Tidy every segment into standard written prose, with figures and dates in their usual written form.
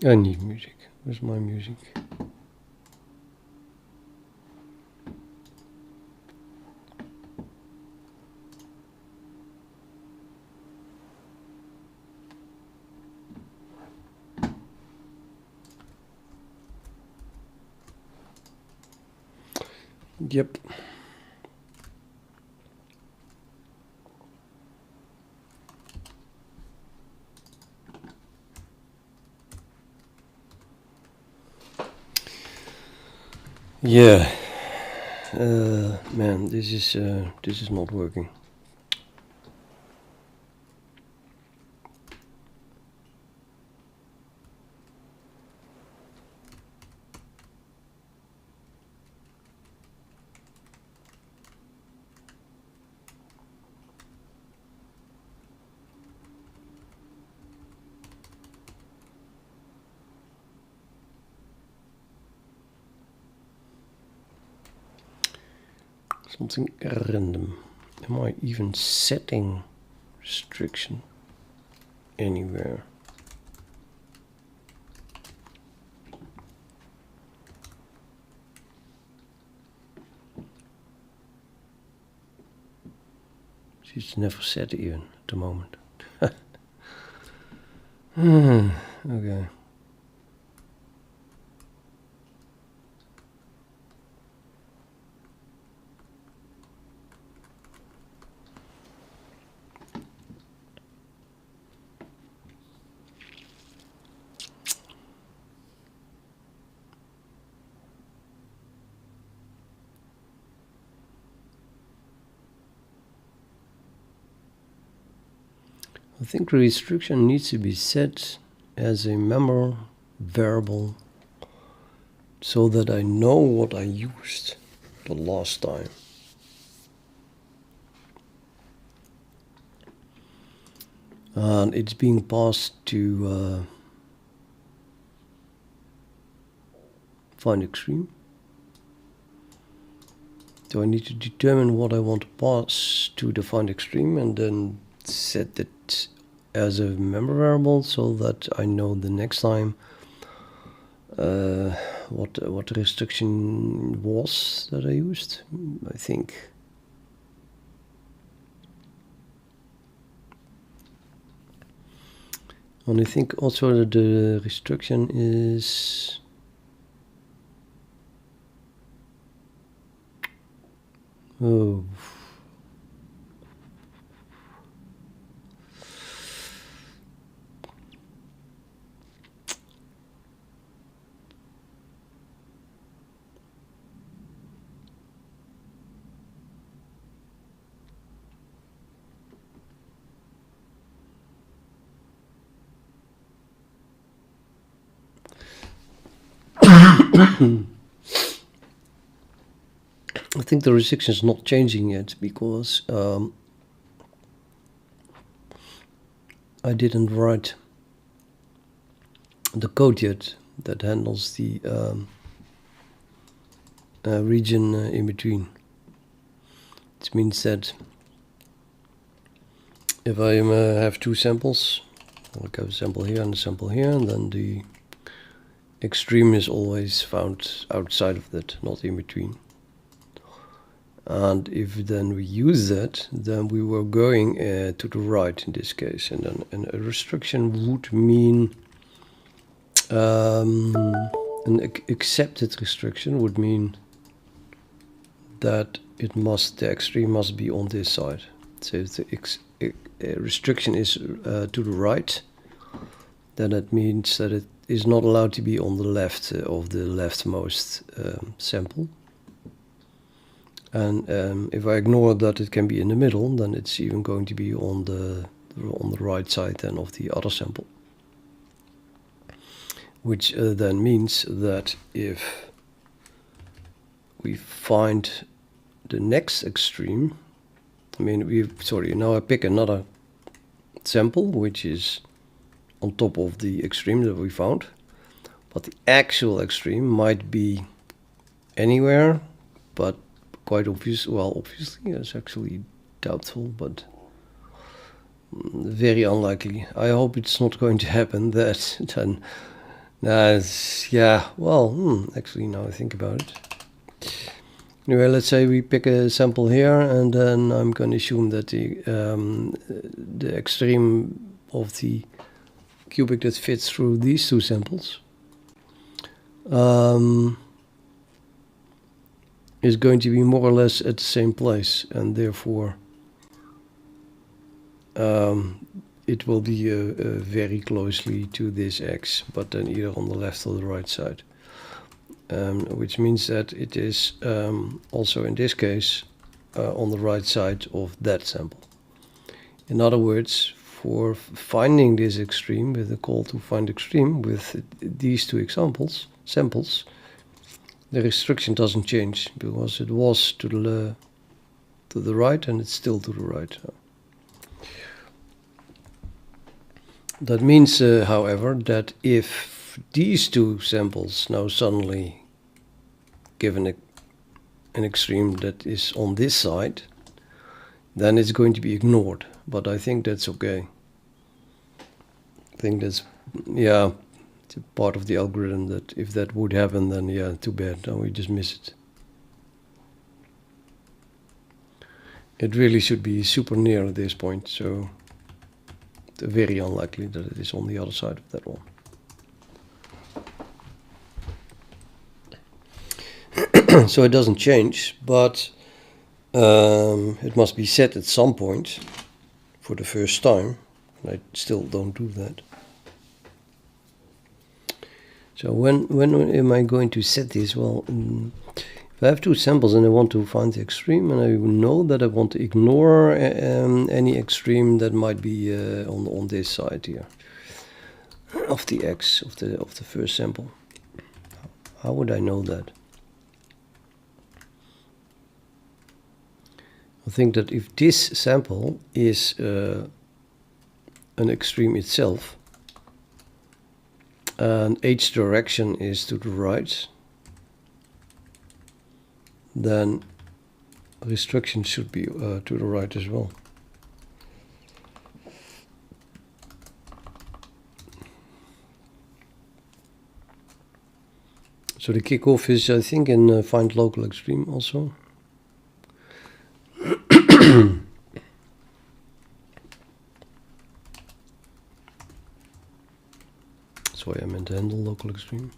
I need music. Where's my music? Yep. Yeah. Man, this is not working. Something random. Am I even setting restriction anywhere? She's never set even at the moment. Okay. I think the restriction needs to be set as a member variable so that I know what I used the last time. And it's being passed to find extreme. So I need to determine what I want to pass to the find extreme and then set it as a member variable so that I know the next time what the restriction was that I used, I think. And I think also that the restriction is oh. I think the restriction is not changing yet because I didn't write the code yet that handles the region in between. It means that if I have two samples, like I have a sample here and a sample here, and then the extreme is always found outside of that, not in between. And if then we use that, then we were going to the right in this case, and then a restriction would mean an accepted restriction would mean that the extreme must be on this side. So if the restriction is to the right, then it means that it is not allowed to be on the left of the leftmost sample. And if I ignore that it can be in the middle, then it's even going to be on the right side then of the other sample. Which then means that if we find the next extreme, now I pick another sample which is on top of the extreme that we found, but the actual extreme might be anywhere, but quite obvious. Well, obviously, it's actually doubtful, but very unlikely. I hope it's not going to happen that then Yeah, well, actually now I think about it. Anyway, let's say we pick a sample here, and then I'm going to assume that the extreme of the cubic that fits through these two samples is going to be more or less at the same place, and therefore it will be very closely to this x, but then either on the left or the right side. Which means that it is also in this case on the right side of that sample. In other words, for finding this extreme with the call to find extreme with these two samples, the restriction doesn't change because it was to the right and it's still to the right. That means, however, that if these two samples now suddenly given an extreme that is on this side, then it's going to be ignored. But I think that's okay. I think that's, yeah, it's a part of the algorithm that if that would happen, then yeah, too bad. Then we just miss it. It really should be super near at this point, so it's very unlikely that it is on the other side of that one. So it doesn't change, but it must be set at some point for the first time. And I still don't do that. So when am I going to set this? Well, if I have two samples and I want to find the extreme, and I know that I want to ignore any extreme that might be on this side here of the x of the first sample. How would I know that? I think that if this sample is an extreme itself, and h direction is to the right, then restriction should be to the right as well. So the kickoff is, I think, in find local extreme also. That's why I meant to handle local extreme.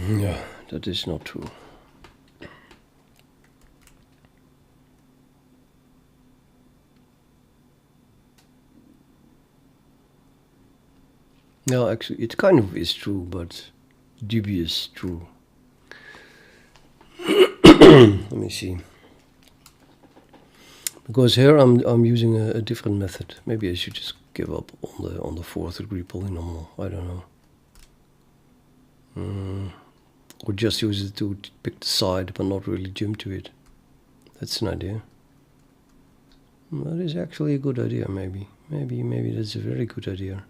Yeah, that is not true. No, actually, it kind of is true, but dubious true. Let me see. Because here I'm using a different method. Maybe I should just give up on the fourth degree polynomial. I don't know. Or just use it to pick the side, but not really jump to it. That's an idea. That is actually a good idea. Maybe that's a very good idea.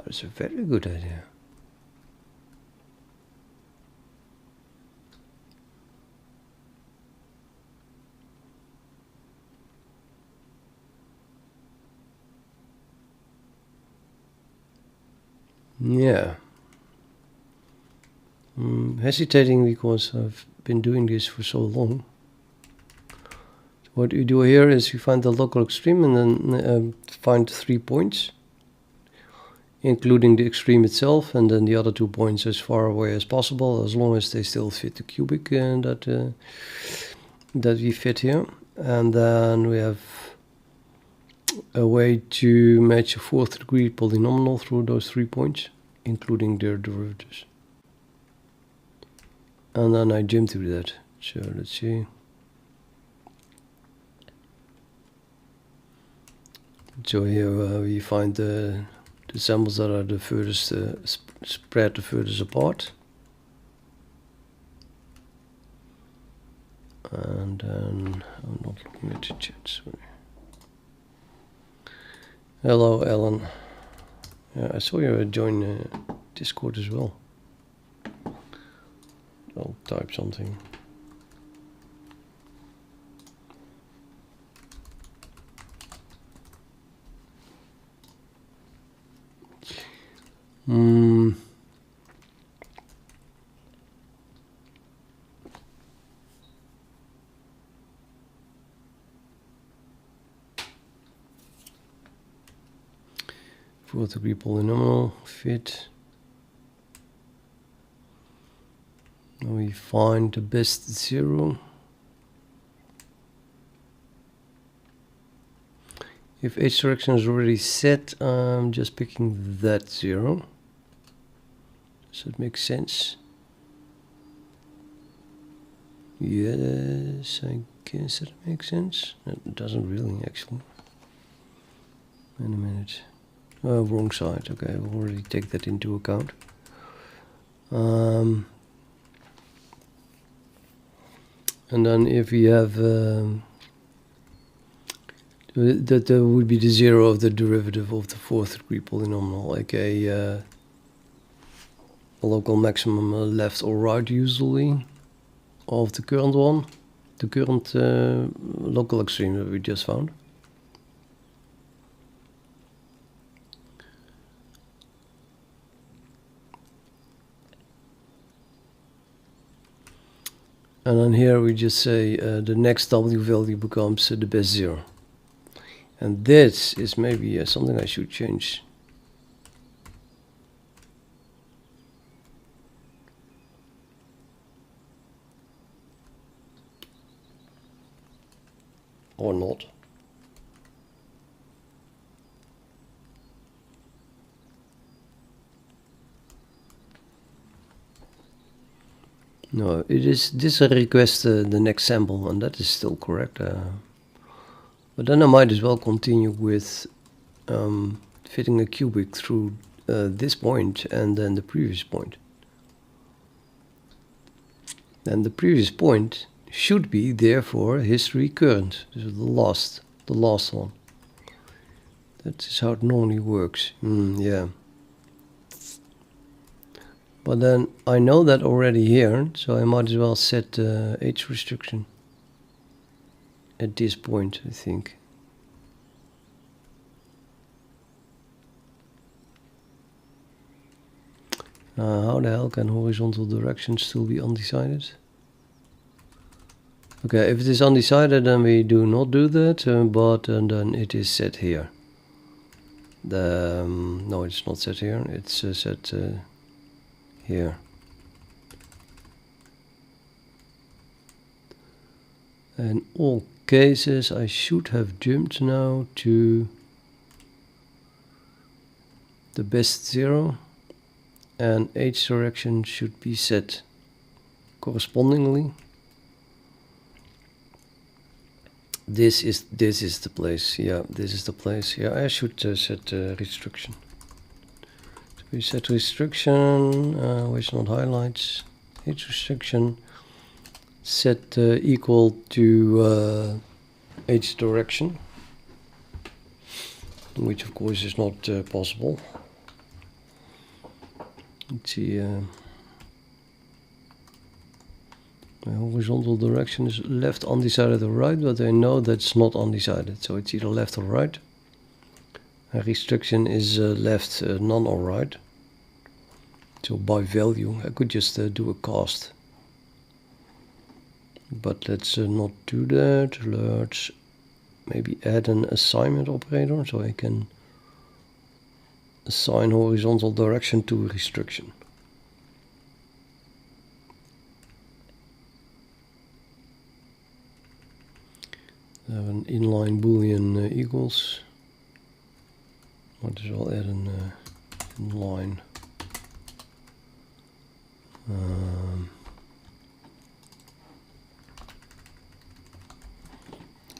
That's a very good idea. Yeah. Hesitating because I've been doing this for so long. What you do here is you find the local extreme and then find 3 points, including the extreme itself, and then the other 2 points as far away as possible, as long as they still fit the cubic that we fit here. And then we have a way to match a fourth degree polynomial through those 3 points, including their derivatives. And then I jump to that. So let's see. So here we find the samples that are the furthest spread the furthest apart. And then I'm not looking at the chat, sorry. Hello, Alan. Yeah, I saw you join Discord as well. I'll type something. Fourth degree polynomial fit. Now we find the best zero. If h direction is already set, I'm just picking that zero. Does that make sense? Yes, I guess that makes sense. It doesn't really, actually. Wait a minute. Oh, wrong side. Okay, I'll already take that into account. And then if we have that would be the zero of the derivative of the fourth degree polynomial, like a local maximum left or right usually of the current one, the current local extreme that we just found. And then here we just say the next W value becomes the best zero. And this is maybe something I should change. Or not. No, it is this request the next sample, and that is still correct. But then I might as well continue with fitting a cubic through this point and then the previous point. And the previous point should be therefore history current. This is the last one. That is how it normally works. Yeah. But then I know that already here, so I might as well set age restriction at this point, I think. How the hell can horizontal direction still be undecided? Okay, if it is undecided, then we do not do that, but then it is set here. No, it's not set here, it's set here. In all cases, I should have jumped now to the best zero, and h direction should be set correspondingly. This is the place. Yeah, this is the place. Yeah, I should set restriction. So we set restriction, which not highlights. H restriction set equal to h direction, which of course is not possible. Let's see. My horizontal direction is left, undecided, or right, but I know that's not undecided, so it's either left or right. A restriction is left, none, or right. So by value, I could just do a cast. But let's not do that. Let's maybe add an assignment operator, so I can assign horizontal direction to a restriction. I have an inline boolean equals. Might as well add an inline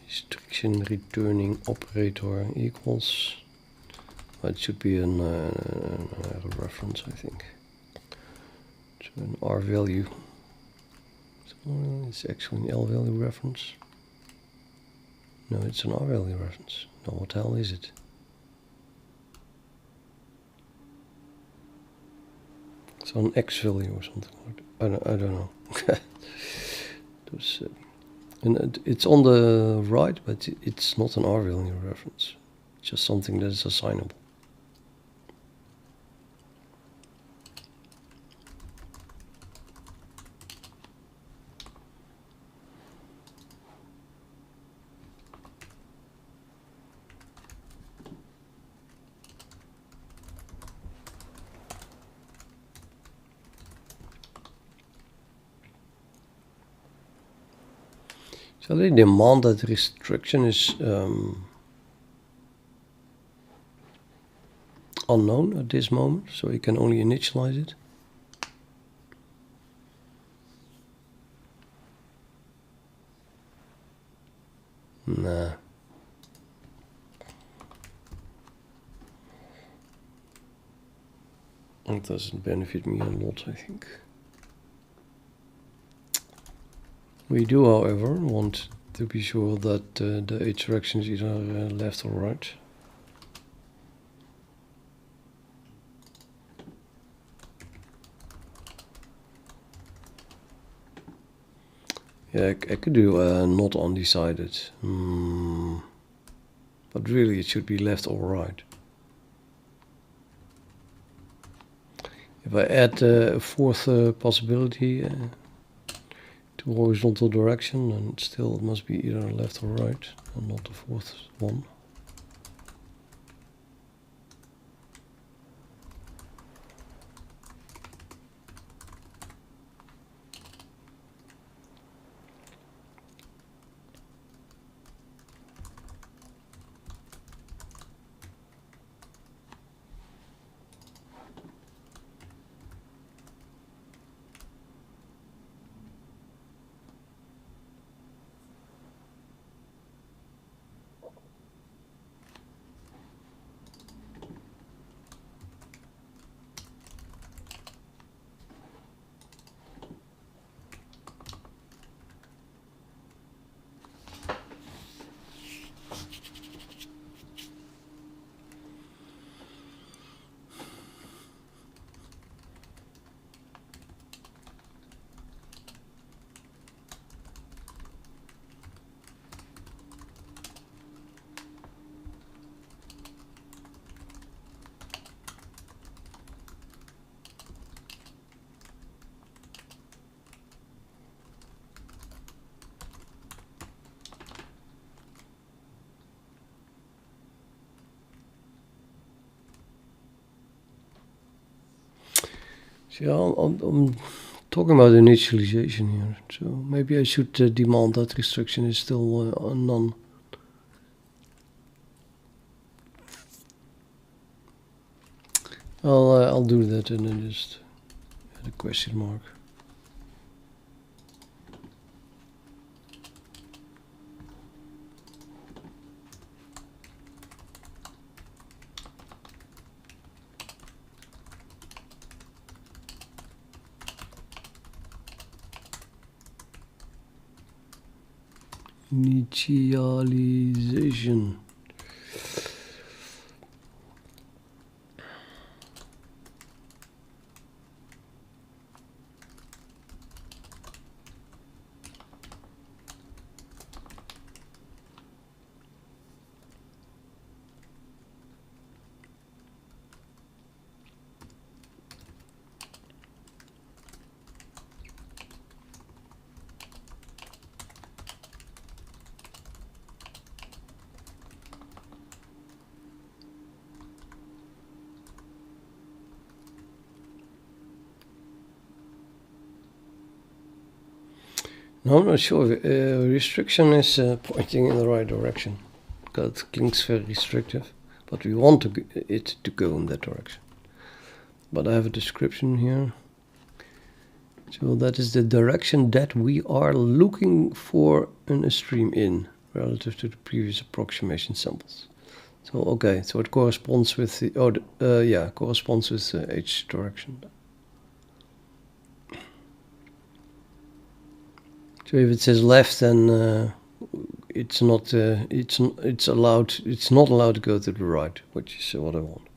restriction returning operator equals. It should be a reference, I think. So an R value. So It's actually an L value reference. No, it's an R value reference. No, what the hell is it? It's an X value or something like that. I don't know. Those, and it's on the right, but it's not an R value reference. It's just something that is assignable. So they demand that restriction is unknown at this moment, so you can only initialize it. Nah. It doesn't benefit me a lot, I think. We do, however, want to be sure that the H direction is either left or right. Yeah, I could do not undecided. But really it should be left or right. If I add a fourth possibility to horizontal direction, then still it must be either left or right, and not the fourth one. So yeah, I'm talking about initialization here, so maybe I should demand that restriction is still none. I'll do that and then just add a question mark. Initialization. No, I'm not sure. Restriction is pointing in the right direction. That clinks very restrictive, but we want it to go in that direction. But I have a description here. So that is the direction that we are looking for a stream in relative to the previous approximation samples. So okay, so it corresponds with the corresponds with the H direction. So if it says left, then it's not it's allowed. It's not allowed to go to the right, which is what I want.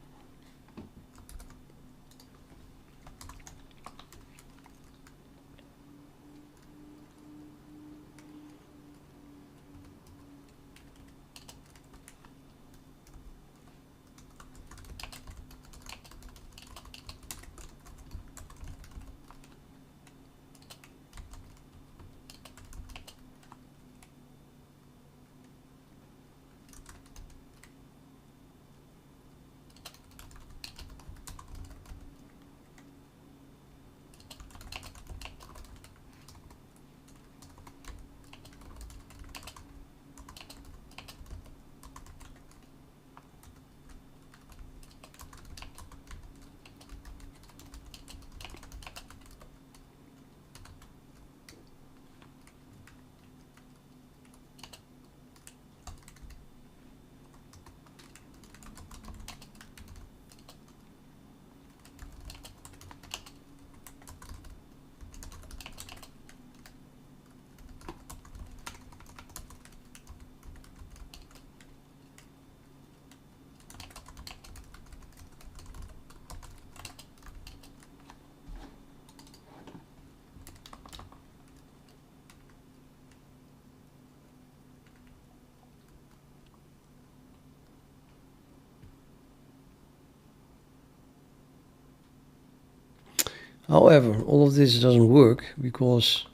However, all of this doesn't work because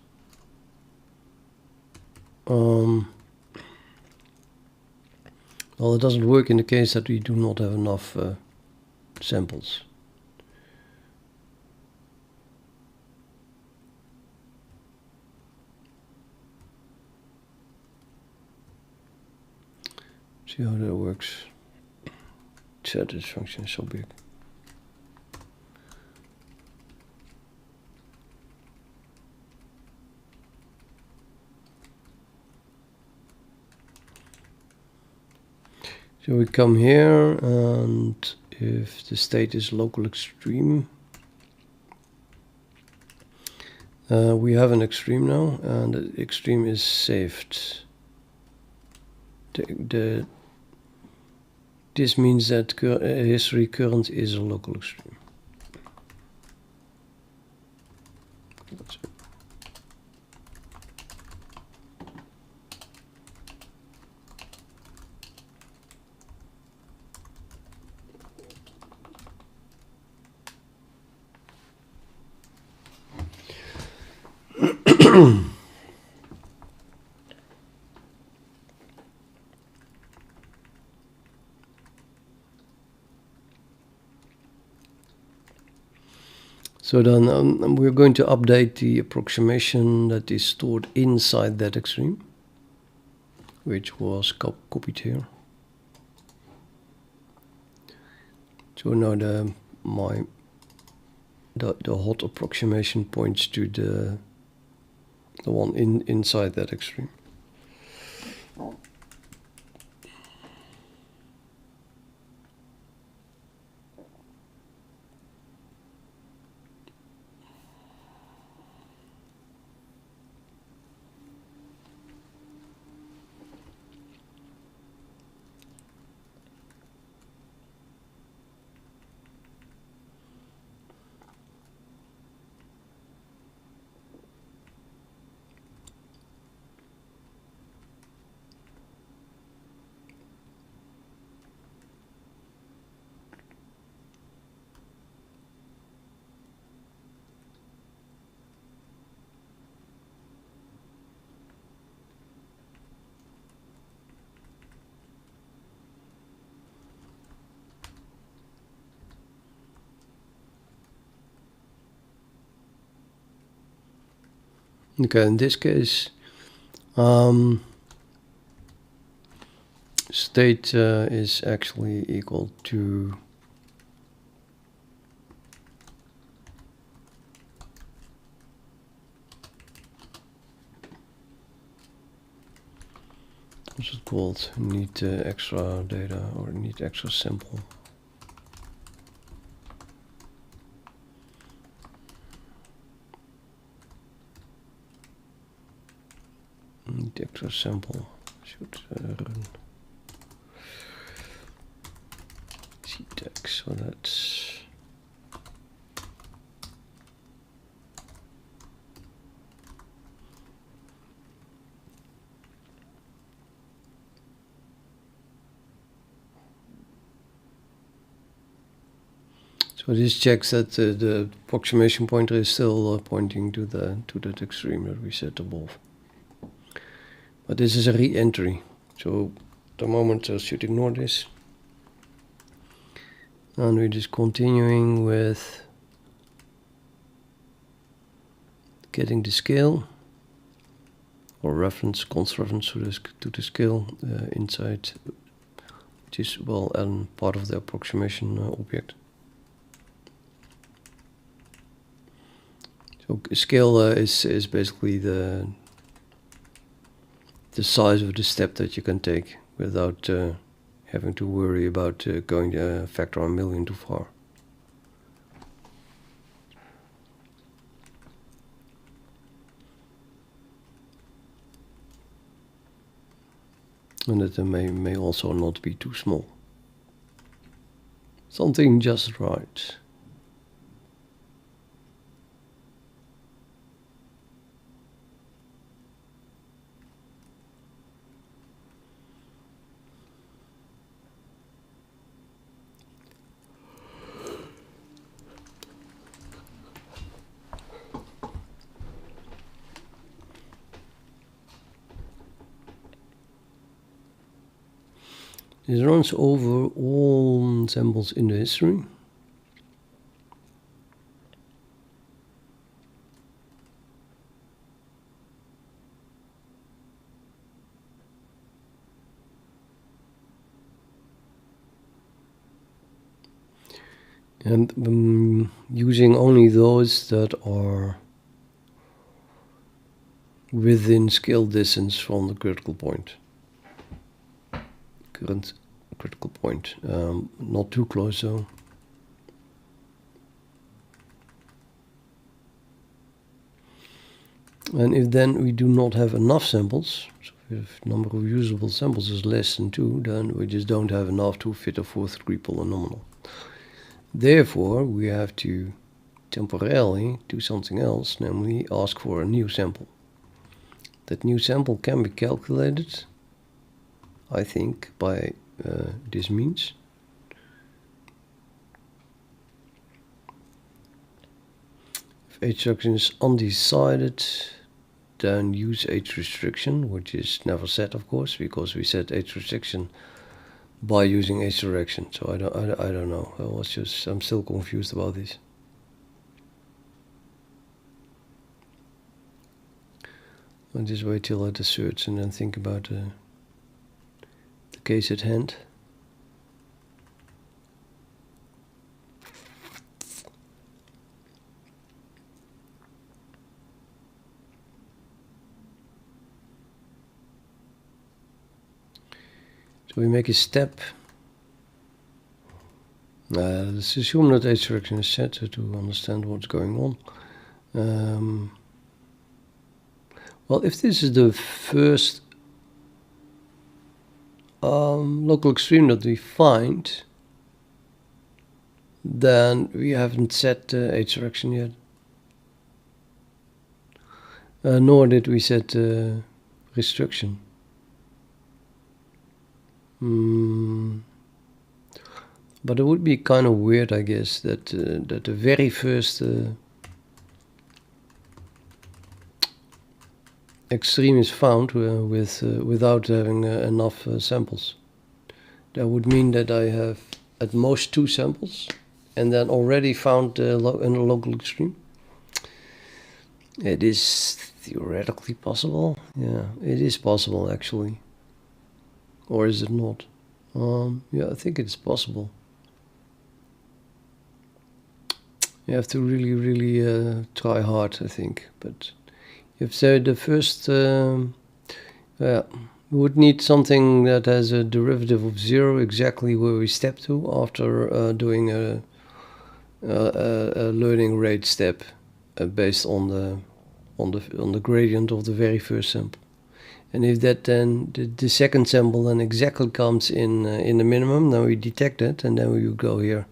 well, it doesn't work in the case that we do not have enough samples. See how that works. Set this function is so big. So we come here, and if the state is local extreme, we have an extreme now, and the extreme is saved. This means that history current is a local extreme. That's it. So then we're going to update the approximation that is stored inside that extreme, which was copied here. So now the hot approximation points to the one inside that extreme. Okay, in this case, state is actually equal to what's it called? Need extra data or need extra sample. vector sample should run ctext. So that's so this checks that the approximation pointer is still pointing to that extreme that we set above. But this is a re-entry, so at the moment I should ignore this. And we're just continuing with getting the scale or reference, const reference to the scale inside, which is well and part of the approximation object. So scale is basically the size of the step that you can take without having to worry about going a factor of 1,000,000 too far. And it may also not be too small. Something just right. This runs over all samples in the history. And using only those that are within scale distance from the critical point. Current critical point, not too close though. And if then we do not have enough samples, so if the number of usable samples is less than 2, then we just don't have enough to fit a fourth degree polynomial. Therefore, we have to temporarily do something else, namely ask for a new sample. That new sample can be calculated, I think, by this means. If age restriction is undecided, then use age restriction, which is never set, of course, because we set age restriction by using age direction. So I don't know. I'm still confused about this. I'll just wait till I search and then think about the case at hand. So we make a step. Let's assume that age direction is set to understand what's going on. Well, if this is the first local extreme that we find, then we haven't set age direction yet. Nor did we set restriction. But it would be kind of weird, I guess, that the very first extreme is found without having enough samples. That would mean that I have at most 2 samples and then already found a local extreme. It is theoretically possible. Yeah, it is possible actually. Or is it not? Yeah, I think it's possible. You have to really try hard, I think. But if so, the first, we would need something that has a derivative of 0 exactly where we step to after doing a learning rate step based on the gradient of the very first sample. And if that then the second sample then exactly comes in the minimum, then we detect it, and then we will go here,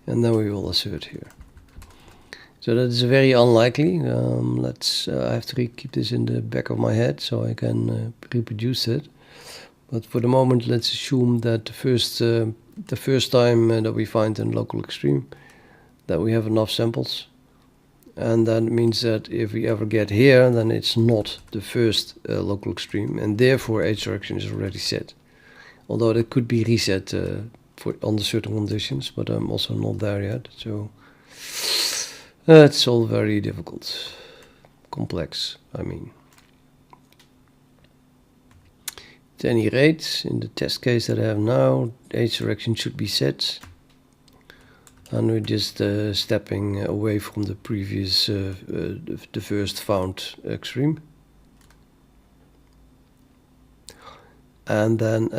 and then we will assert here. So that is very unlikely. I have to keep this in the back of my head so I can reproduce it. But for the moment, let's assume that the first time that we find a local extreme, that we have enough samples. And that means that if we ever get here, then it's not the first local extreme, and therefore H direction is already set. Although it could be reset under certain conditions, but I'm also not there yet. So it's all very difficult, complex, I mean. At any rate, in the test case that I have now, H direction should be set. And we're just stepping away from the previous, the first found extreme. And then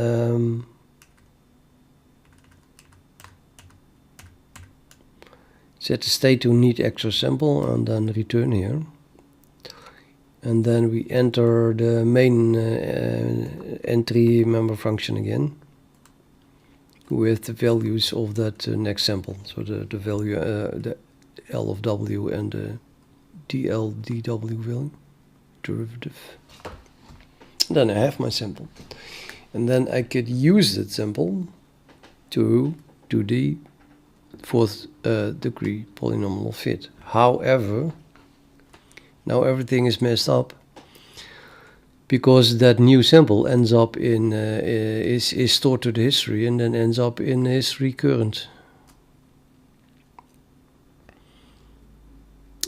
set the state to need extra sample and then return here. And then we enter the main entry member function again, with the values of that next sample. So the value, the L of W and the DL DW value, derivative. Then I have my sample. And then I could use that sample to do the fourth degree polynomial fit. However, now everything is messed up, because that new sample ends up in is stored to the history and then ends up in history current.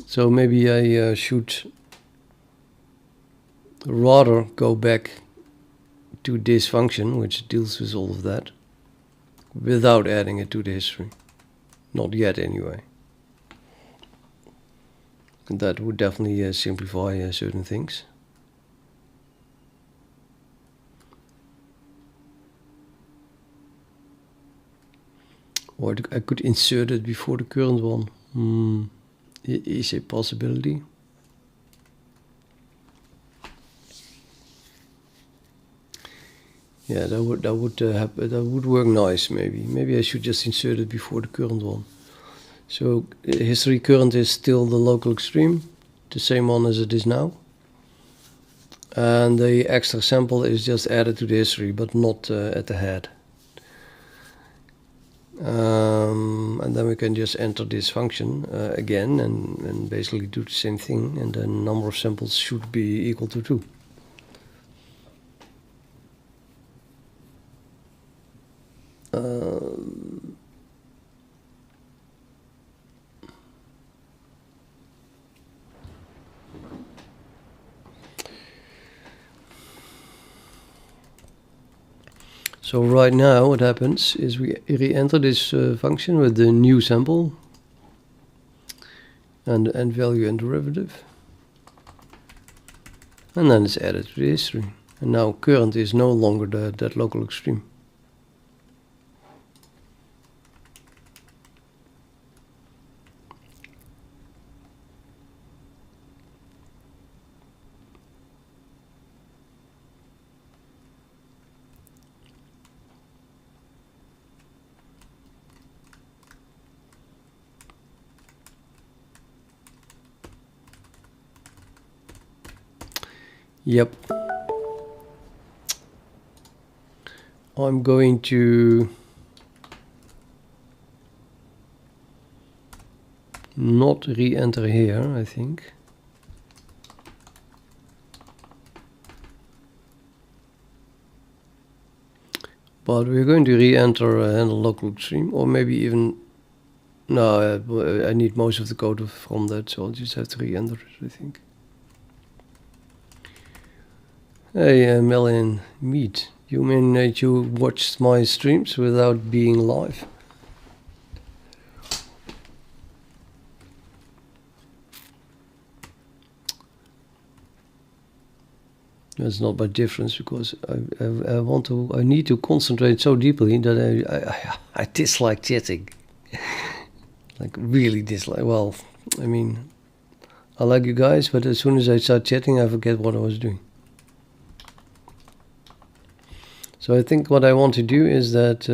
So maybe I should rather go back to this function, which deals with all of that, without adding it to the history. Not yet, anyway. And that would definitely simplify certain things. Or I could insert it before the current one. Is a possibility. Yeah, that would work nice. Maybe I should just insert it before the current one. So history current is still the local extreme, the same one as it is now. And the extra sample is just added to the history, but not at the head. And then we can just enter this function again and basically do the same thing, and the number of samples should be equal to 2. So right now what happens is we re-enter this function with the new sample and the end value and derivative, and then it's added to the history. And now current is no longer that local extreme. Yep. I'm going to not re-enter here, I think. But we're going to re-enter handle local extreme, or maybe even... No, I need most of the code from that, so I'll just have to re-enter it, I think. Hey, Melon Meat, you mean that you watched my streams without being live? That's not my difference, because I need to concentrate so deeply that I dislike chatting. Like, really dislike. Well, I mean, I like you guys, but as soon as I start chatting, I forget what I was doing. So I think what I want to do is that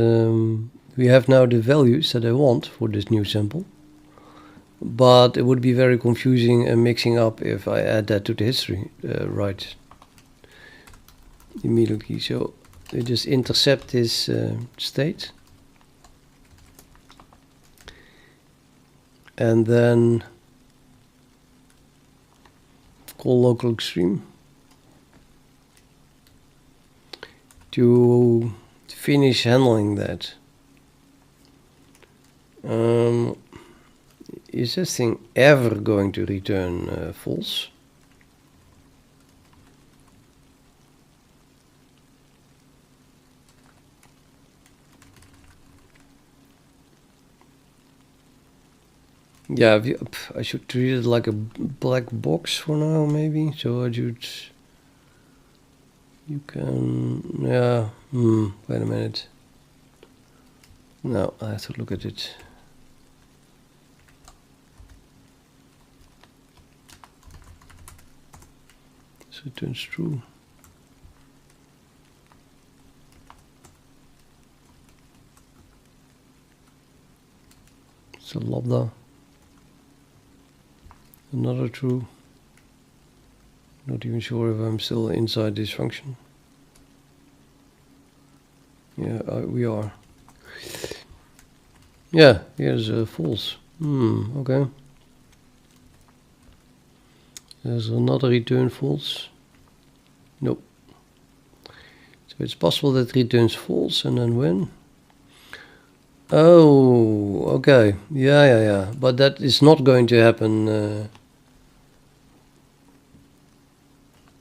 we have now the values that I want for this new sample. But it would be very confusing and mixing up if I add that to the history right immediately. So we just intercept this state. And then call local extreme to finish handling that. Is this thing ever going to return false? Yeah, I should treat it like a black box for now, maybe. So I should. You can. Yeah. Wait a minute. No, I have to look at it. So it turns true. It's a lambda. Another true. Not even sure if I'm still inside this function. Yeah, we are. Yeah, here's false. Okay. There's another return false. Nope. So it's possible that it returns false and then when? Oh, okay. Yeah. But that is not going to happen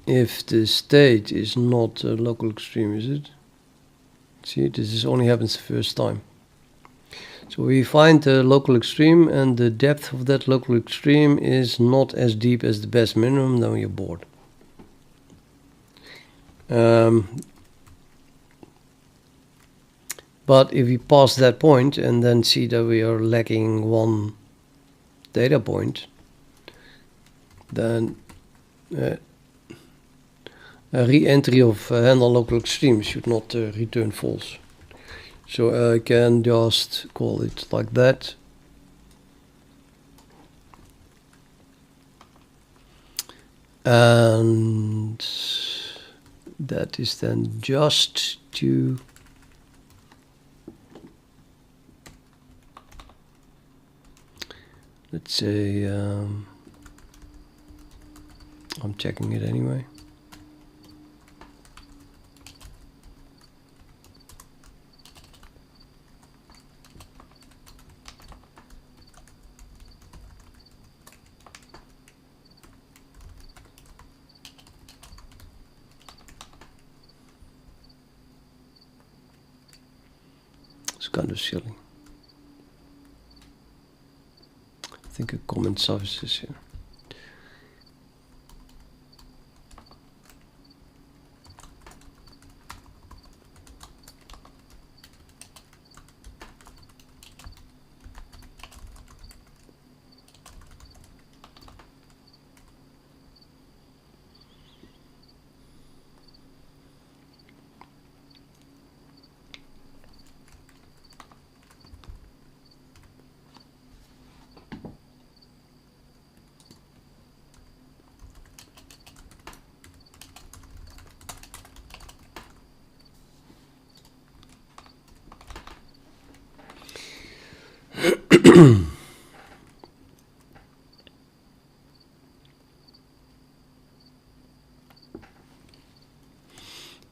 if the state is not a local extreme, is it? See, this only happens the first time. So we find the local extreme, and the depth of that local extreme is not as deep as the best minimum, then you're bored. But if we pass that point and then see that we are lacking one data point, then a re-entry of handle local extreme should not return false. So I can just call it like that. And that is then just to let's say I'm checking it anyway. It's kind of silly. I think a comment suffices here.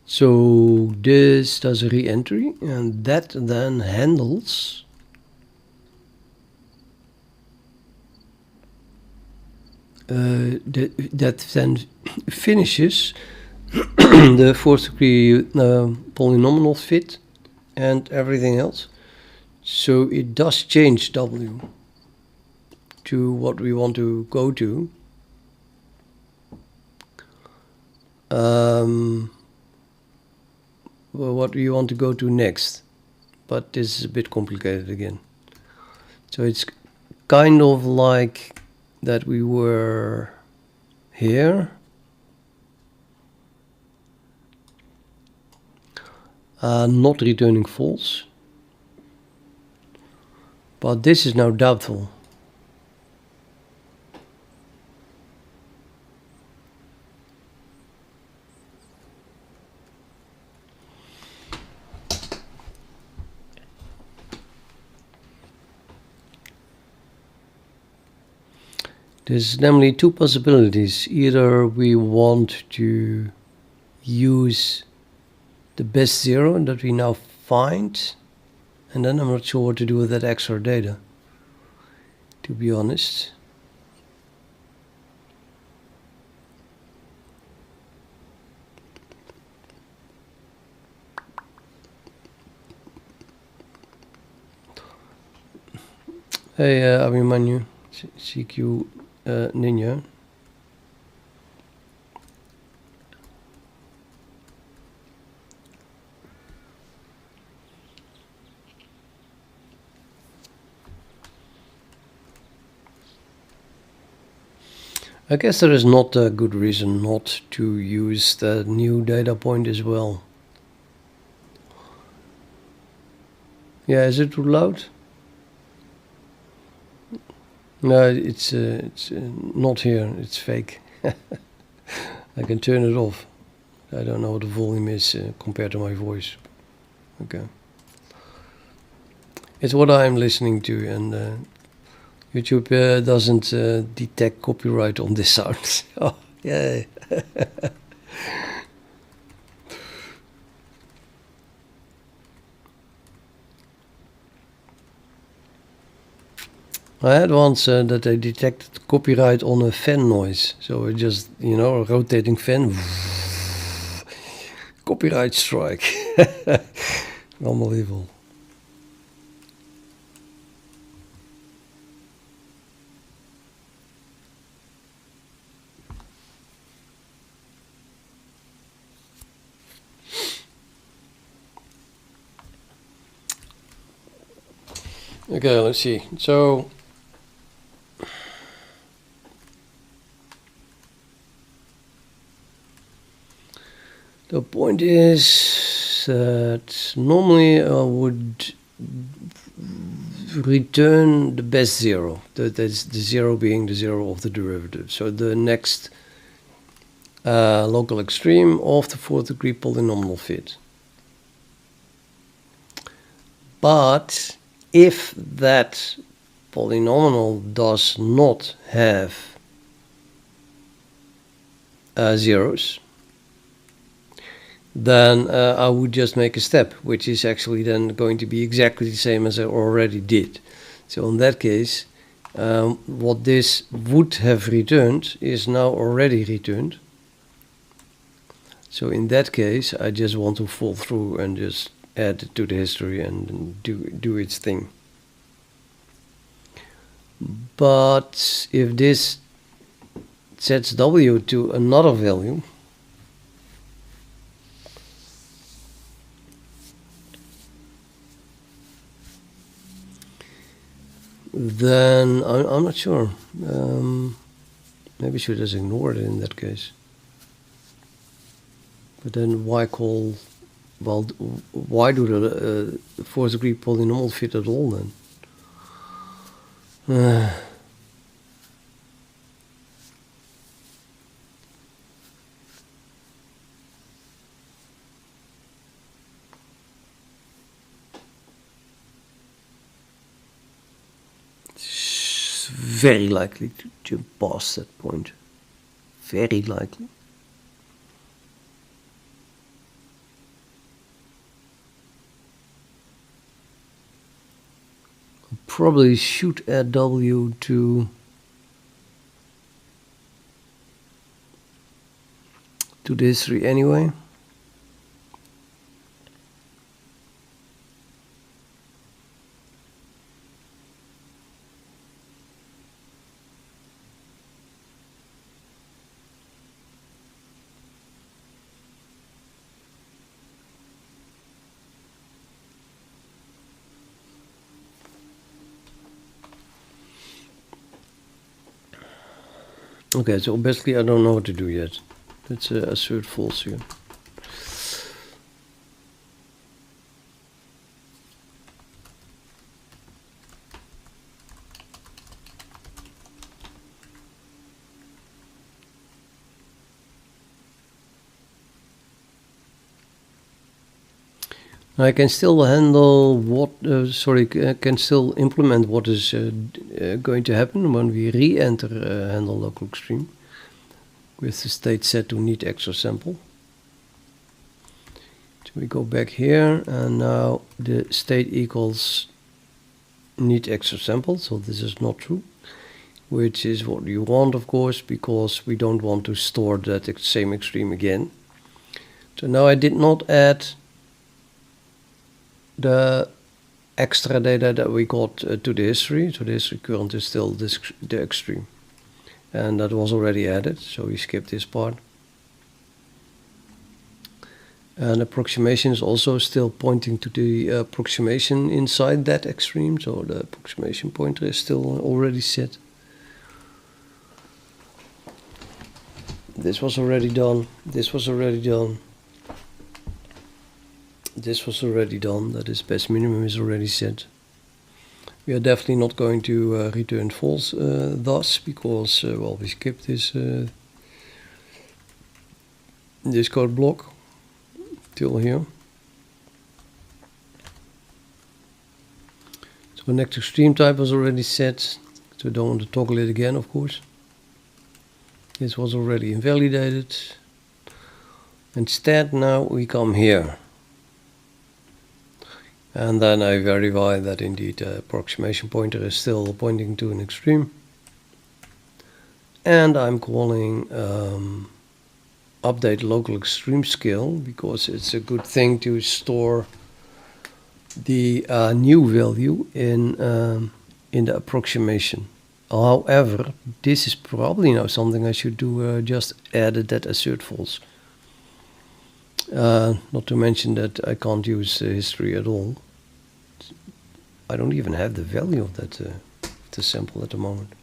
So this does a re-entry, and that then handles that then finishes the fourth degree polynomial fit and everything else. So it does change W to what we want to go to. Well, what do you want to go to next? But this is a bit complicated again. So it's kind of like that we were here. not returning false. But this is now doubtful. There's namely two possibilities. Either we want to use the best zero that we now find, and then I'm not sure what to do with that extra data, to be honest. Hey, Abhimanyu, CQ Ninja. I guess there is not a good reason not to use the new data point as well. Yeah, is it too loud? No, it's not here. It's fake. I can turn it off. I don't know what the volume is compared to my voice. Okay. It's what I'm listening to, and YouTube doesn't detect copyright on this sound. Oh, yay. I had once that they detected copyright on a fan noise. So it just, a rotating fan. Copyright strike. Unbelievable. Okay, let's see. So the point is that normally I would return the best zero. That's the zero being the zero of the derivative. So the next local extreme of the fourth degree polynomial fit. But if that polynomial does not have zeros, then I would just make a step, which is actually then going to be exactly the same as I already did. So in that case, what this would have returned is now already returned. So in that case, I just want to fall through and just add it to the history and do its thing. But if this sets w to another value, then I'm not sure. Maybe I should just ignore it in that case. But then why call, well, why do the fourth degree polynomial fit at all then? It's very likely to jump past that point. Very likely. Probably should add w to the history anyway. Okay, so basically I don't know what to do yet. Let's assert false here. I can still handle what, can still implement what is going to happen when we re-enter handle local extreme with the state set to need extra sample. So we go back here, and now the state equals need extra sample, so this is not true, which is what you want, of course, because we don't want to store that same extreme again. So now I did not add the extra data that we got to the history. So the history current is still the extreme, and that was already added, so we skip this part. And approximation is also still pointing to the approximation inside that extreme, so the approximation pointer is still already set. This was already done, this was already done, this was already done, that is best minimum is already set. We are definitely not going to return false thus, because well, we skipped this this code block till here. So next extreme type was already set, so we don't want to toggle it again, of course. This was already invalidated. Instead, now we come here. And then I verify that indeed the approximation pointer is still pointing to an extreme. And I'm calling update local extreme scale, because it's a good thing to store the new value in the approximation. However, this is probably now something I should do, just added that assert false. Not to mention that I can't use history at all. I don't even have the value of that the sample at the moment.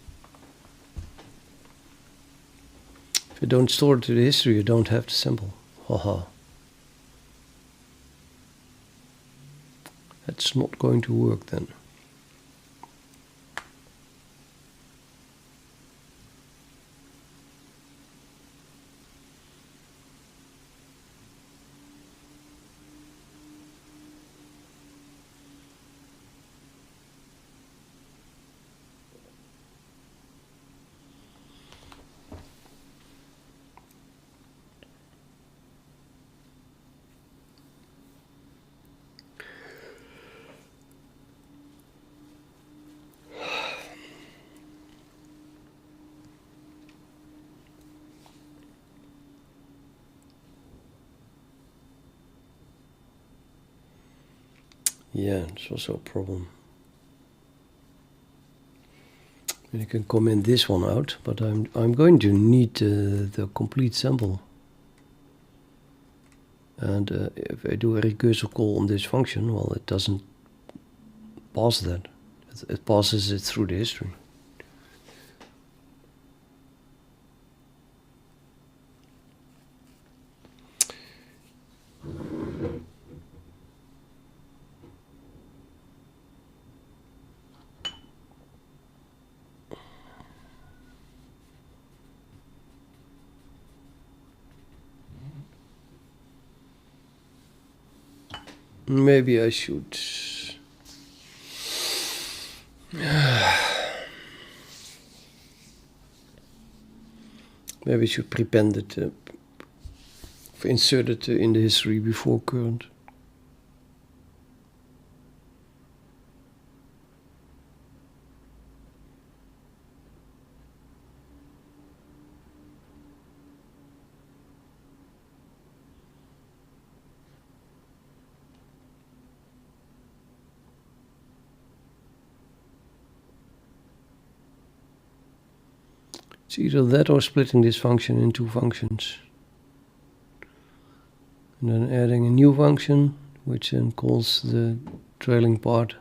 If you don't store it to the history, you don't have the sample. Haha. That's not going to work then. Yeah, it's also a problem. And you can comment this one out, but I'm going to need the complete sample. And if I do a recursor call on this function, well, it doesn't pass that. It passes it through the history. Maybe I should. Maybe I should prepend it, insert it in the history before current. It's either that or splitting this function into functions. And then adding a new function, which then calls the trailing part.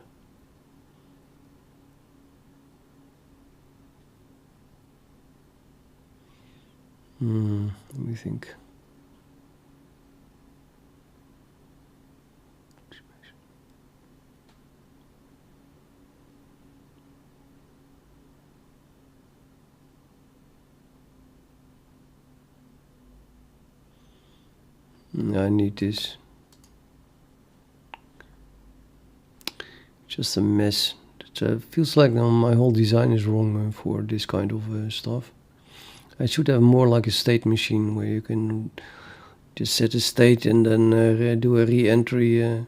Let me think. I need this. just a mess. It feels like my whole design is wrong for this kind of stuff. I should have more like a state machine where you can just set a state and then do a re-entry.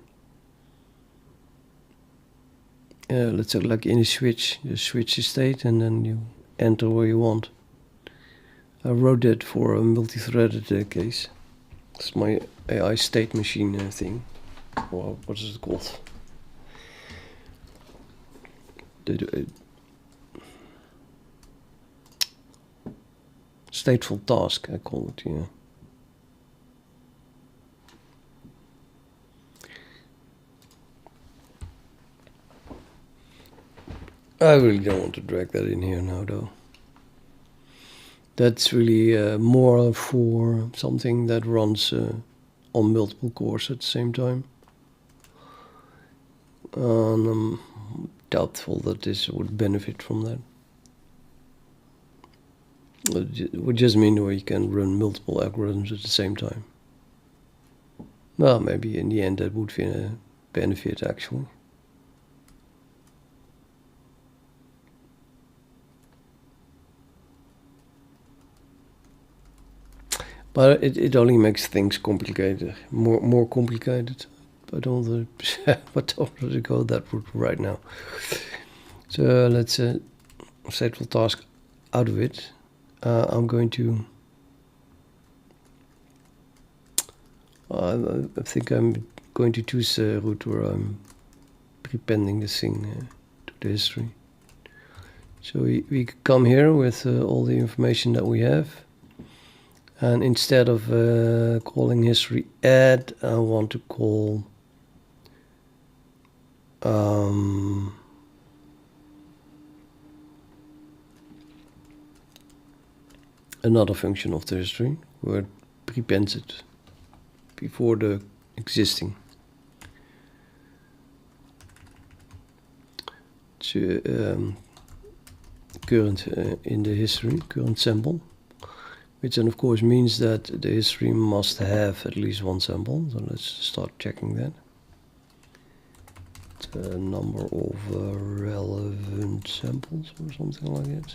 Let's say like in a switch, you switch the state and then you enter where you want. I wrote that for a multi-threaded case. It's my AI state machine thing. Or what is it called? Stateful task, I call it, yeah. I really don't want to drag that in here now, though. That's really more for something that runs on multiple cores at the same time. And I'm doubtful that this would benefit from that. It would just mean where you can run multiple algorithms at the same time. Well, maybe in the end that would be a benefit actually. But it only makes things complicated, more complicated. I don't want to go that route right now. So let's stateful task out of it. I'm going to. I think I'm going to choose a route where I'm prepending this thing to the history. So we come here with all the information that we have. And instead of calling history add, I want to call another function of the history where it prepends it before the existing. Current in the history, current sample. Which then of course means that the history must have at least one sample. So let's start checking that. The number of relevant samples or something like that.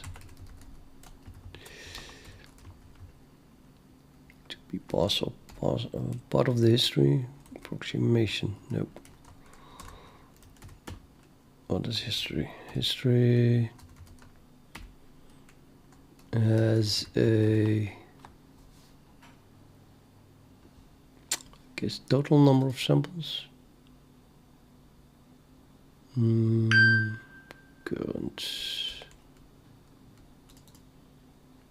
To be part of the history. Approximation. Nope. What is history? History has a total number of samples. Current.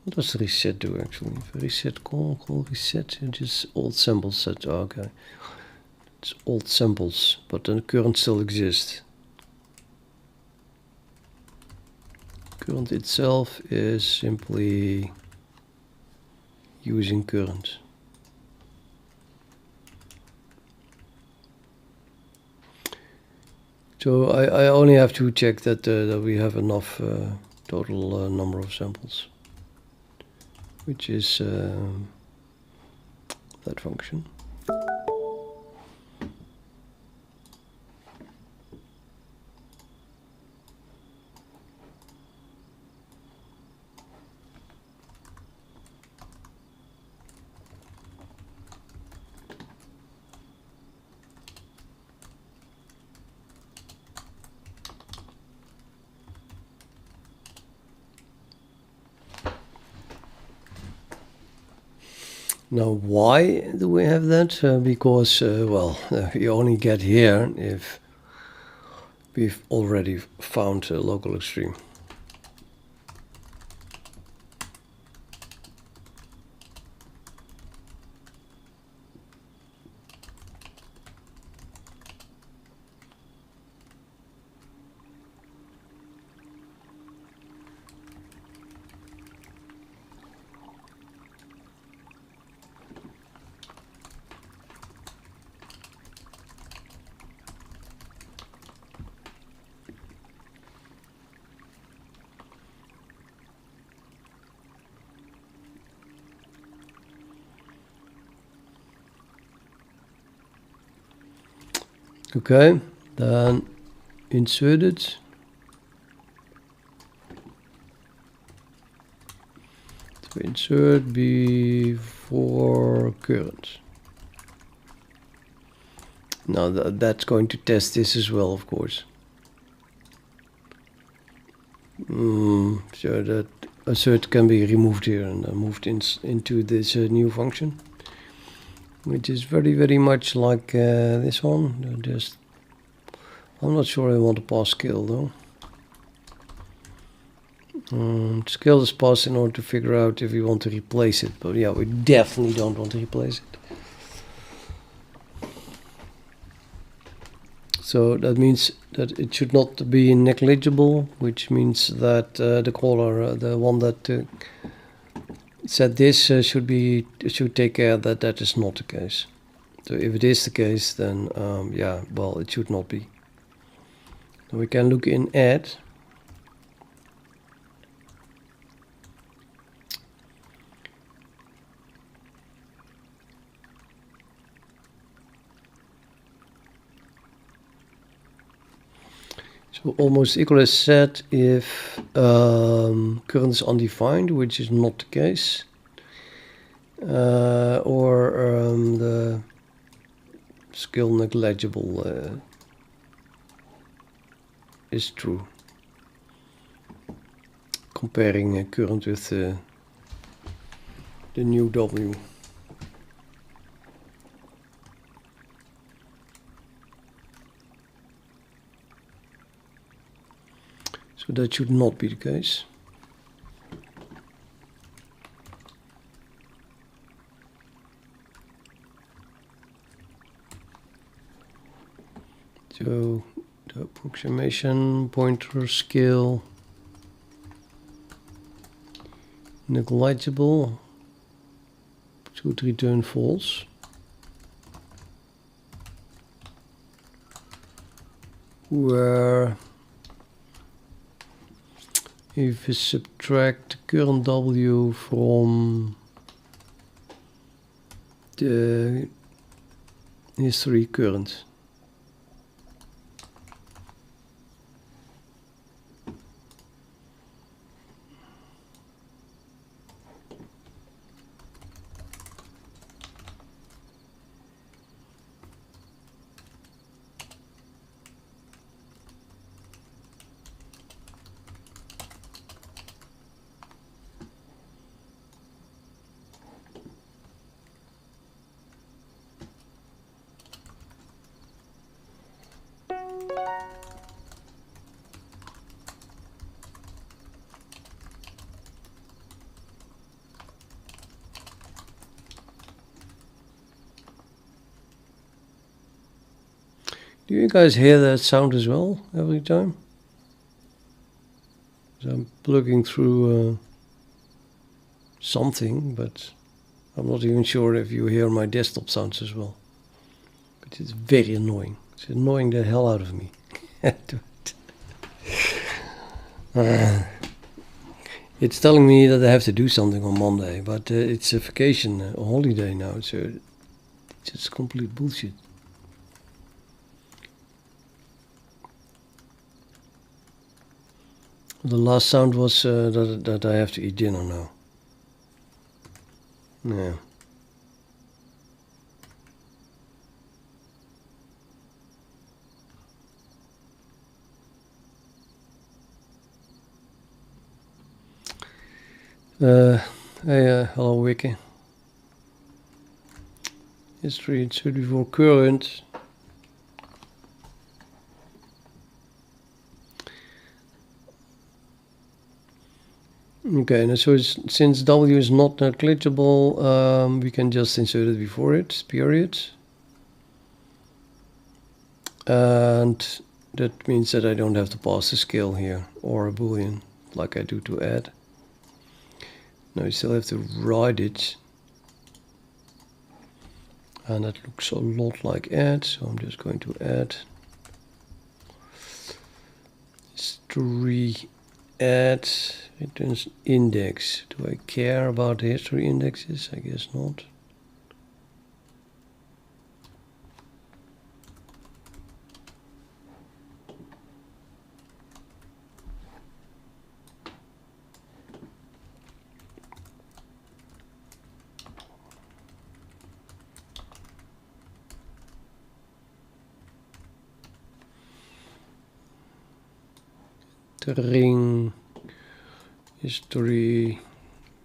What does reset do actually? Reset call reset, just old samples set. Oh, okay, it's old samples, but then current still exists. Current itself is simply using current. So I only have to check that we have enough total number of samples, which is that function. Now, why do we have that? Because, well, we only get here if we've already found a local extreme. Okay, then inserted. So insert before current. Now that's going to test this as well, of course. So that assert can be removed here and moved into this new function, which is very much like this one. Just I'm not sure I want to pass scale though. Scale is passed in order to figure out if we want to replace it, but yeah, we definitely don't want to replace it. So that means that it should not be negligible, which means that the caller, the one that said this, should take care that that is not the case. So if it is the case, then yeah, well, it should not be. So we can look in add. So almost equal is set if current is undefined, which is not the case, or the scale negligible is true. Comparing current with the new W. So that should not be the case. So the approximation pointer scale negligible should return false. Where if we subtract current W from the history current. Do you guys hear that sound as well every time? So I'm plugging through something, but I'm not even sure if you hear my desktop sounds as well. But it's very annoying. It's annoying the hell out of me. It's telling me that I have to do something on Monday, but it's a vacation, a holiday now, so it's just complete bullshit. The last sound was that I have to eat dinner now. Yeah. Hey, hello Wiki. History insert before current. Okay, and so since W is not negligible, we can just insert it before it, period. And that means that I don't have to pass a scale here or a boolean like I do to add. Now I still have to write it. And that looks a lot like add, so I'm just going to add history add returns index. Do I care about the history indexes? I guess not. string history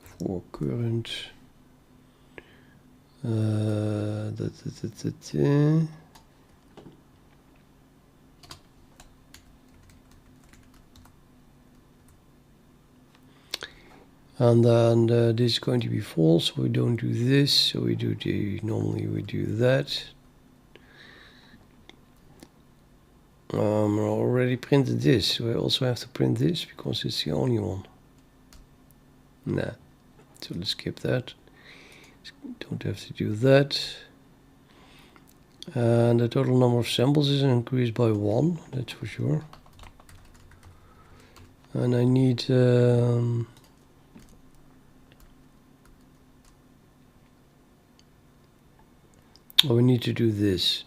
for current. And then this is going to be false, so we don't do this, so we do normally we do that. I already printed this, so I also have to print this because it's the only one. Nah, so let's skip that. Don't have to do that. And the total number of samples is increased by 1, that's for sure. And I need we need to do this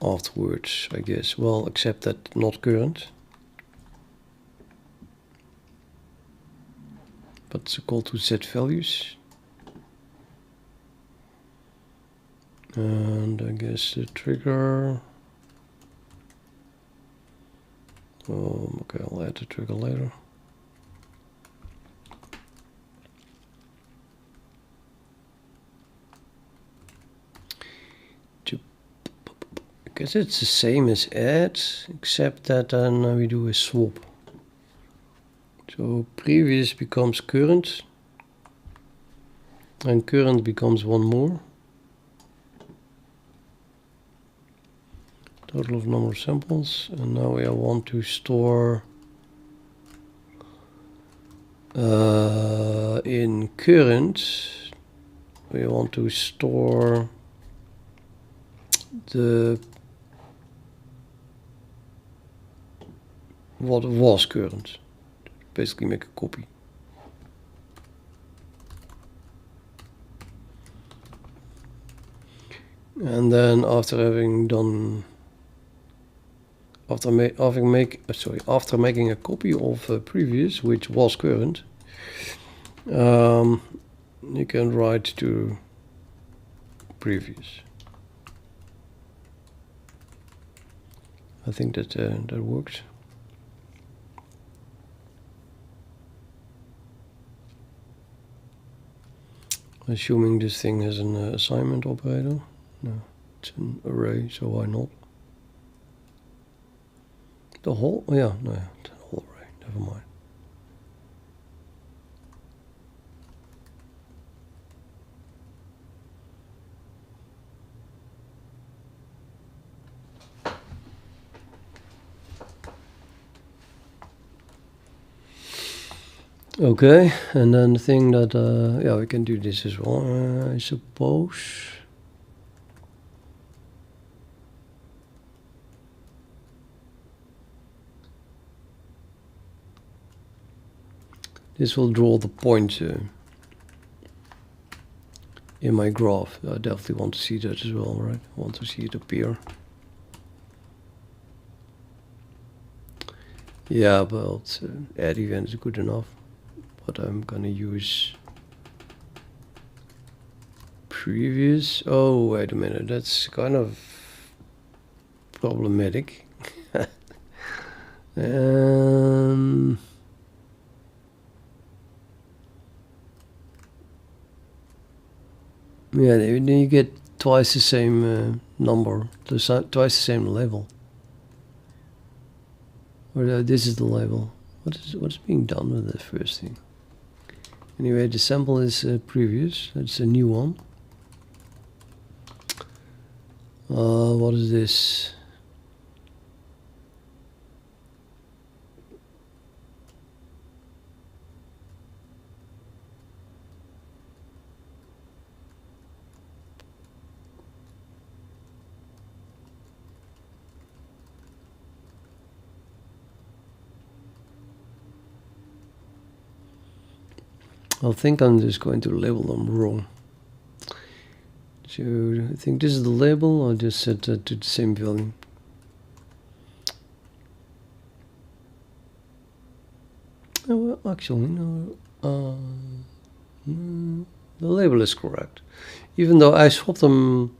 afterwards, I guess. Well, except that not current. But it's a call to set values. And I guess the trigger. Okay, I'll add the trigger later. I guess it's the same as add, except that then we do a swap. So previous becomes current, and current becomes one more. Total of number of samples, and now we want to store in current. We want to store the what was current. Basically make a copy. And then after having done after making a copy of previous, which was current, you can write to previous. I think that that works. Assuming this thing has an assignment operator. No, it's an array, so why not? The whole, yeah, no, the whole array, never mind. Okay, and then the thing that, yeah, we can do this as well, I suppose. This will draw the point in my graph. I definitely want to see that as well, right? I want to see it appear. Yeah, but add event is good enough. But I'm gonna use previous. Oh, wait a minute, that's kind of problematic. Yeah, then you get twice the same number, twice the same label. Or this is the label. What's being done with the first thing? Anyway, the sample is previous. That's a new one. What is this? I think I'm just going to label them wrong. So I think this is the label. I'll just set that to the same value. Oh, well, actually, no. The label is correct. Even though I swapped them,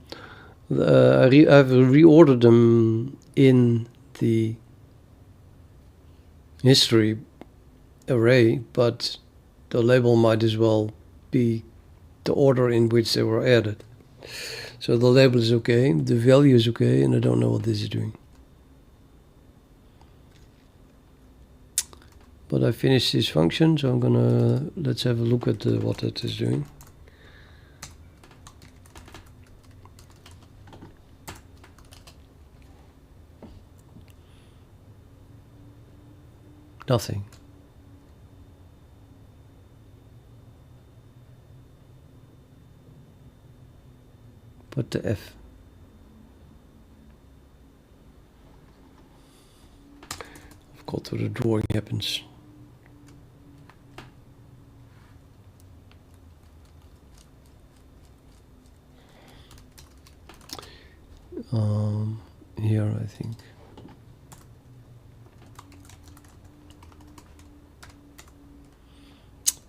I've reordered them in the history array, but the label might as well be the order in which they were added. So the label is okay, the value is okay, and I don't know what this is doing. But I finished this function, so I'm gonna, let's have a look at what that is doing. Nothing. But the F. Of course, the drawing happens. Here, I think.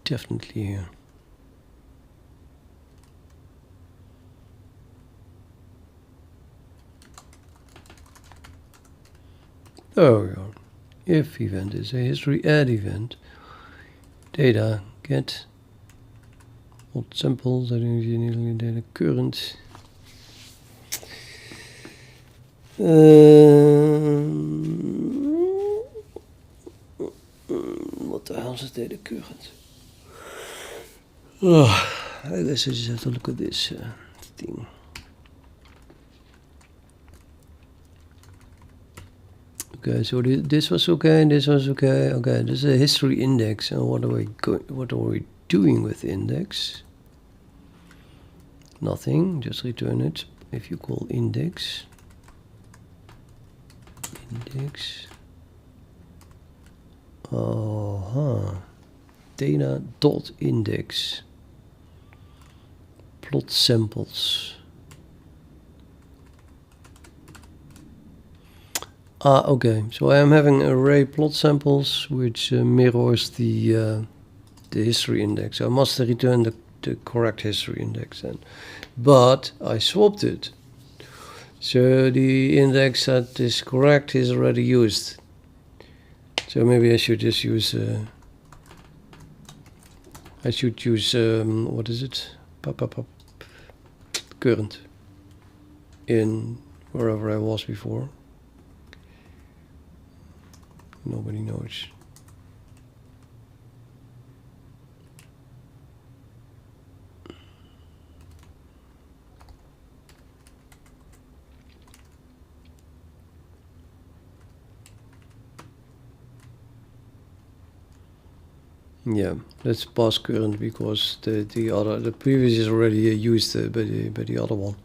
Definitely here. There we go. If event is a history add event, data get old samples, I don't know, data current. What the hell is data current? Oh, I guess I just have to look at this thing. Okay, so this was okay, this was okay. Okay, this is a history index. And what are we doing with index? Nothing. Just return it. If you call index. Data dot index. Plot samples. Okay, so I am having array plot samples which mirrors the history index. So I must return the correct history index then. But I swapped it. So the index that is correct is already used. So maybe I should just use what is it? Current in wherever I was before. Nobody knows. Yeah, let's pass current because the previous is already used by the other one,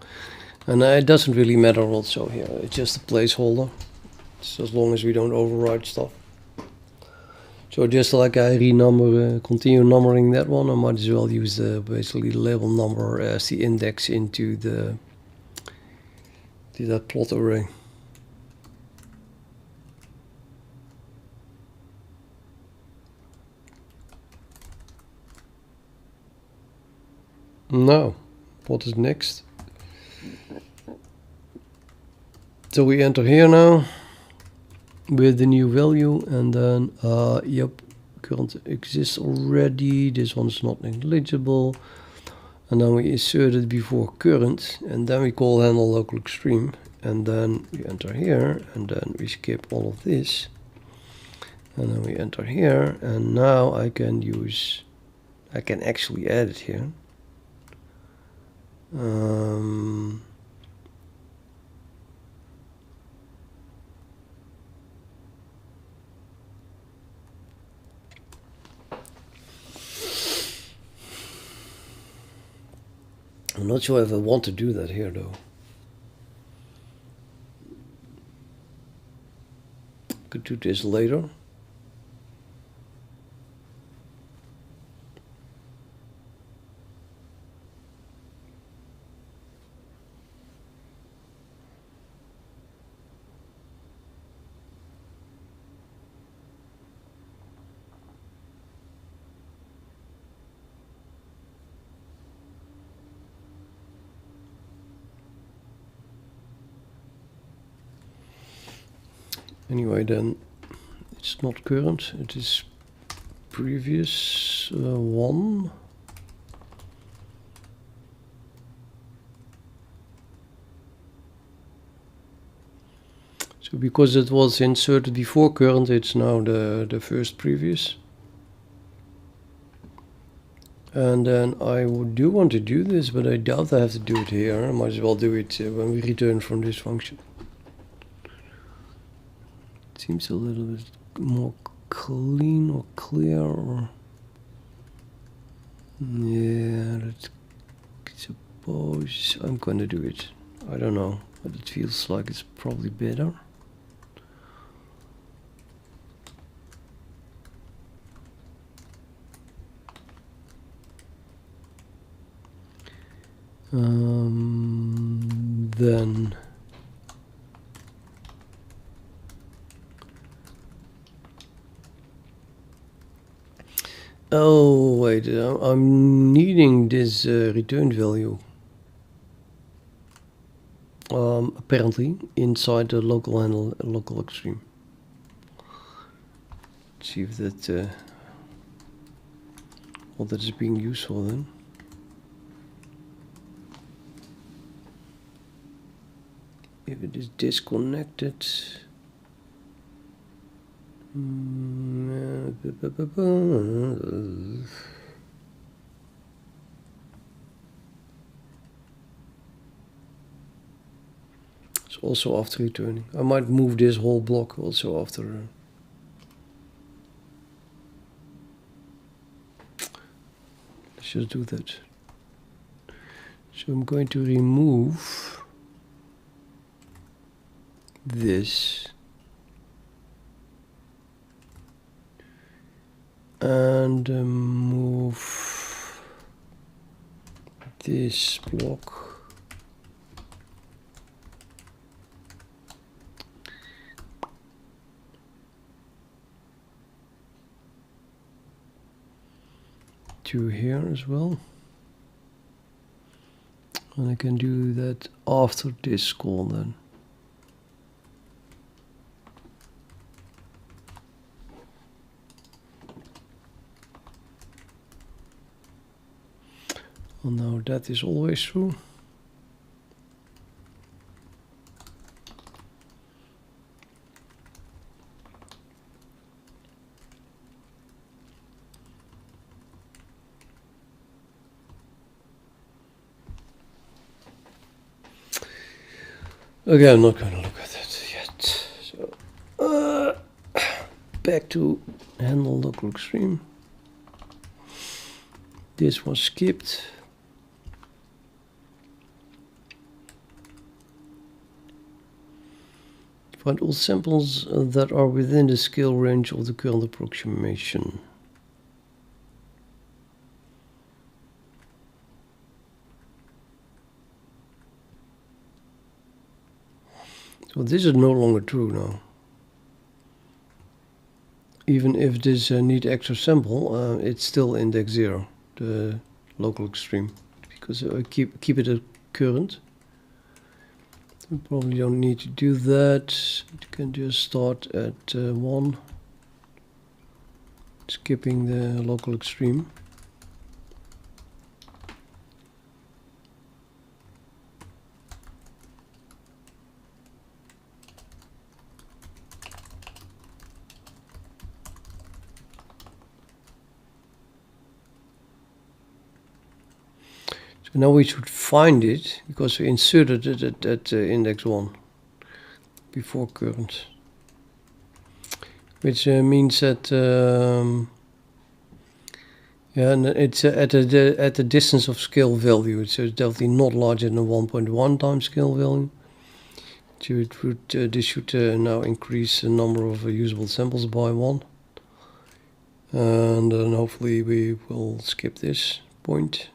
and it doesn't really matter also here. It's just a placeholder. So as long as we don't override stuff. So just like I continue numbering that one, I might as well use basically the label number as the index into that plot array. Now, what is next? So we enter here now with the new value, and then yep, current exists already. This one's not negligible, and then we insert it before current, and then we call handle local extreme, and then we enter here, and then we skip all of this, and then we enter here, and now I can actually add it here. I'm not sure if I want to do that here though. Could do this later. Anyway, then It's not current, it is previous one. So because it was inserted before current, it's now the first previous. And then I do want to do this, but I doubt I have to do it here. I might as well do it when we return from this function. It seems a little bit more clean or clear. Or yeah, let's suppose I'm going to do it. I don't know, but it feels like it's probably better. Then oh wait, I'm needing this return value apparently inside the local handle, local extreme. Let's see if that what that is being used for then. If it is disconnected, it's also after returning. I might move this whole block also after. Let's just do that. So I'm going to remove this and move this block to here as well, and I can do that after this call then. Well, now that is always true. Okay, I'm not going to look at that yet. So, back to handle local extreme. This was skipped. Find all samples that are within the scale range of the current approximation. So this is no longer true now. Even if this need extra sample, it's still index 0, the local extreme, because I keep it at current. We probably don't need to do that. You can just start at 1, skipping the local extreme. So now we should find it, because we inserted it at index 1 before current, which means that yeah, and it's at the distance of scale value, so it's definitely not larger than 1.1 times scale value. So it would, this should now increase the number of usable samples by 1, and then hopefully we will skip this point.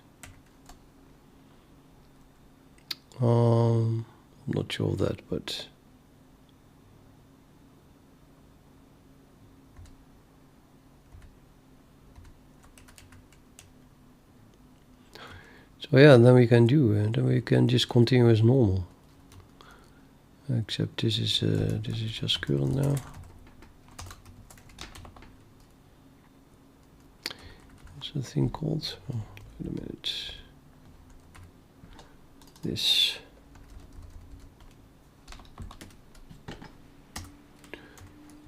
I'm not sure of that, but so yeah, then we can do, then we can just continue as normal. Except this is just current now. a thing called? Oh, wait a minute. This.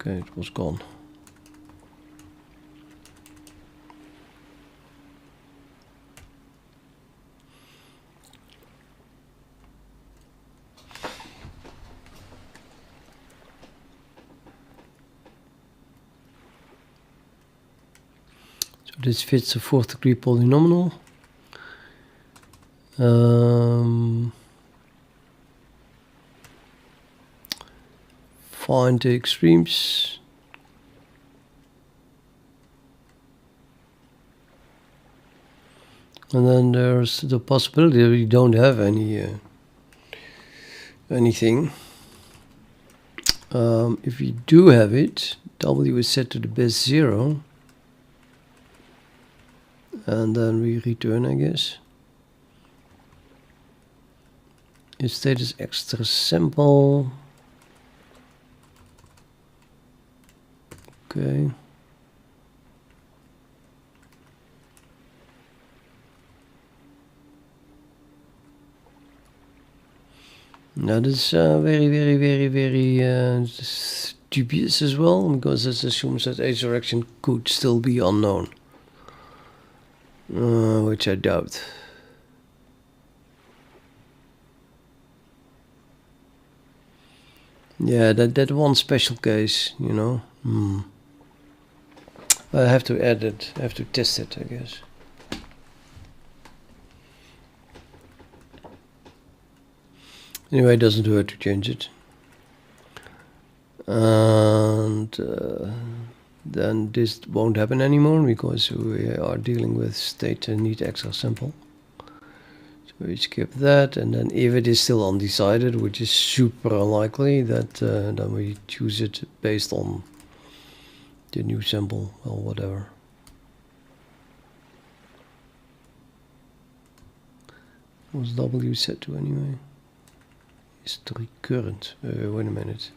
Okay, it was gone. So this fits a 4th degree polynomial. Find the extremes. And then there's the possibility that we don't have anything. If we do have it, W is set to the base 0. And then we return, I guess. If state is extra simple. Okay. Now this is very dubious as well, because it assumes that H direction could still be unknown, which I doubt. Yeah, that one special case, you know. I have to add it. I have to test it, I guess. Anyway, it doesn't hurt to change it. And then this won't happen anymore because we are dealing with state and need extra simple. So we skip that, and then if it is still undecided, which is super unlikely, that then we choose it based on the new symbol or whatever. What was W set to anyway? Is it recurrent? Wait a minute.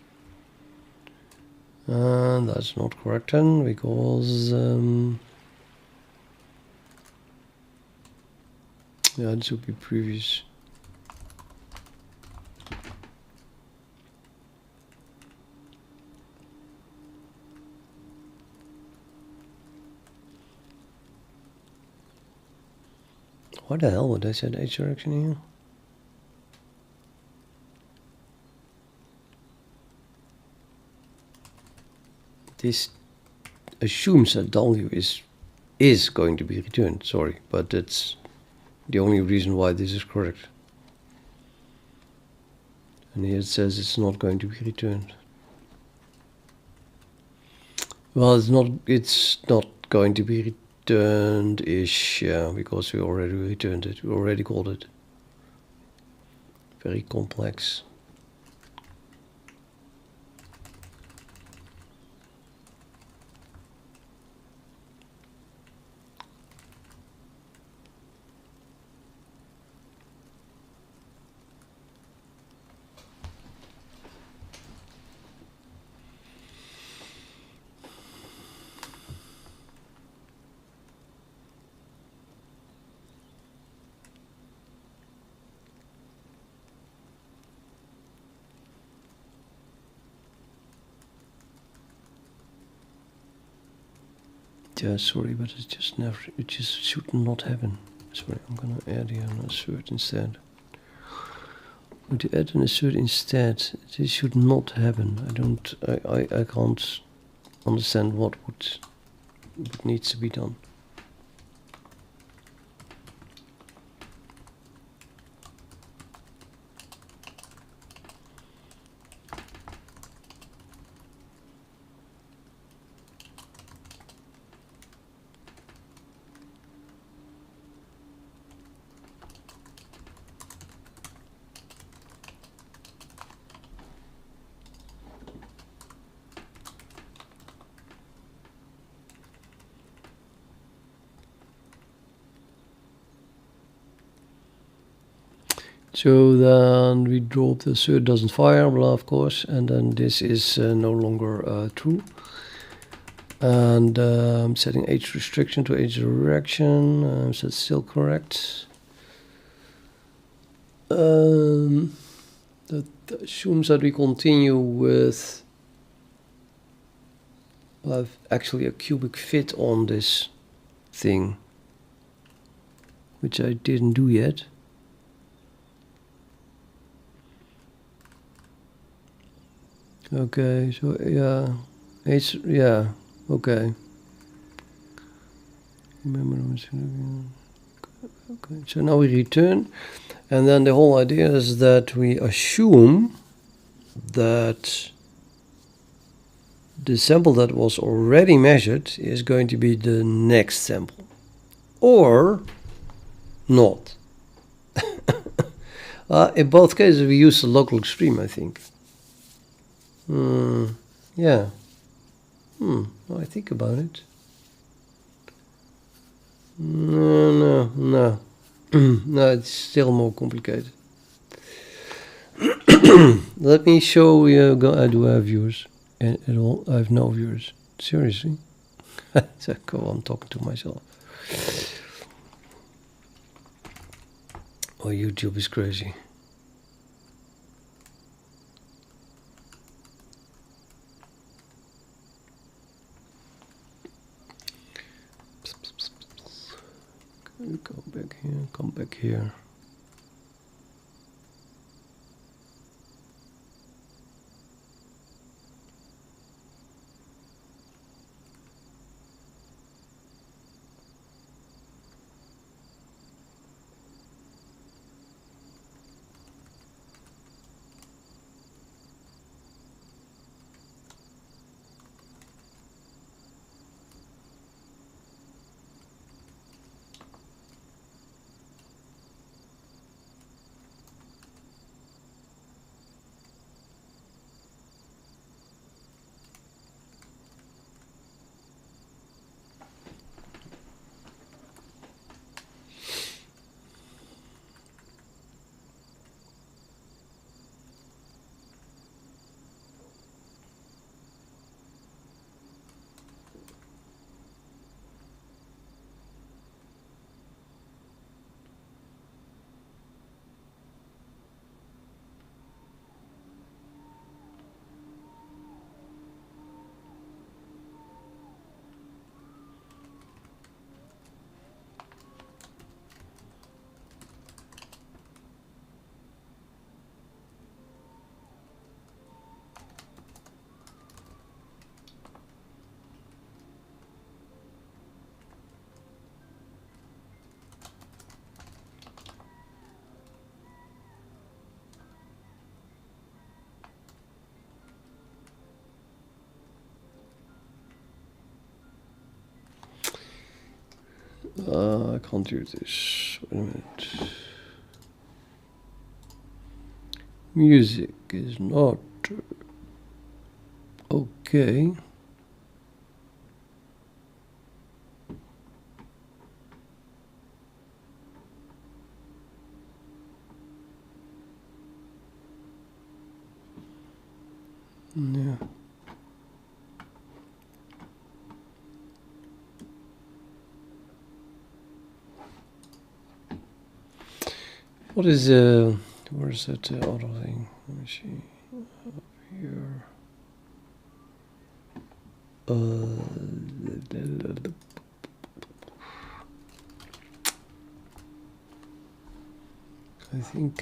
That's not correct then, because yeah, this would be previous. What the hell would I set H direction here? This assumes that W is going to be returned, sorry, but that's the only reason why this is correct. And here it says it's not going to be returned. Well, it's not going to be returned-ish, yeah, because we already returned it, we already called it. Very complex. Yeah, sorry, but it just should not happen. Sorry, I'm gonna add here an assert instead. I'm going to add an assert instead. This should not happen. I can't understand what needs to be done. So then we drop the assert doesn't fire, blah, of course, and then this is no longer true. And I'm setting age restriction to age direction. So it's still correct. That assumes that we continue with actually a cubic fit on this thing, which I didn't do yet. Okay, so yeah, yeah, okay. Okay, so now we return, and then the whole idea is that we assume that the sample that was already measured is going to be the next sample, or not. In both cases, we use the local extreme, I think. Yeah. I think about it. No. No, it's still more complicated. Let me show you. I do have viewers. And at all, I have no viewers. Seriously? Go on talking to myself. Oh, YouTube is crazy. Go back here, come back here. I can't do this. Wait a minute. Music is not okay. Yeah. What is where's that other thing? Let me see. Up here. I think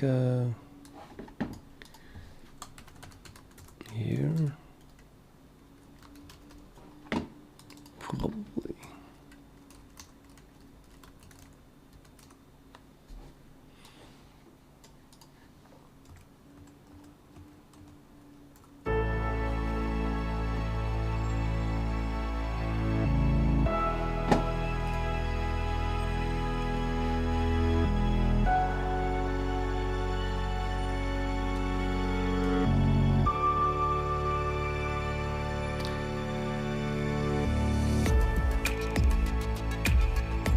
here probably.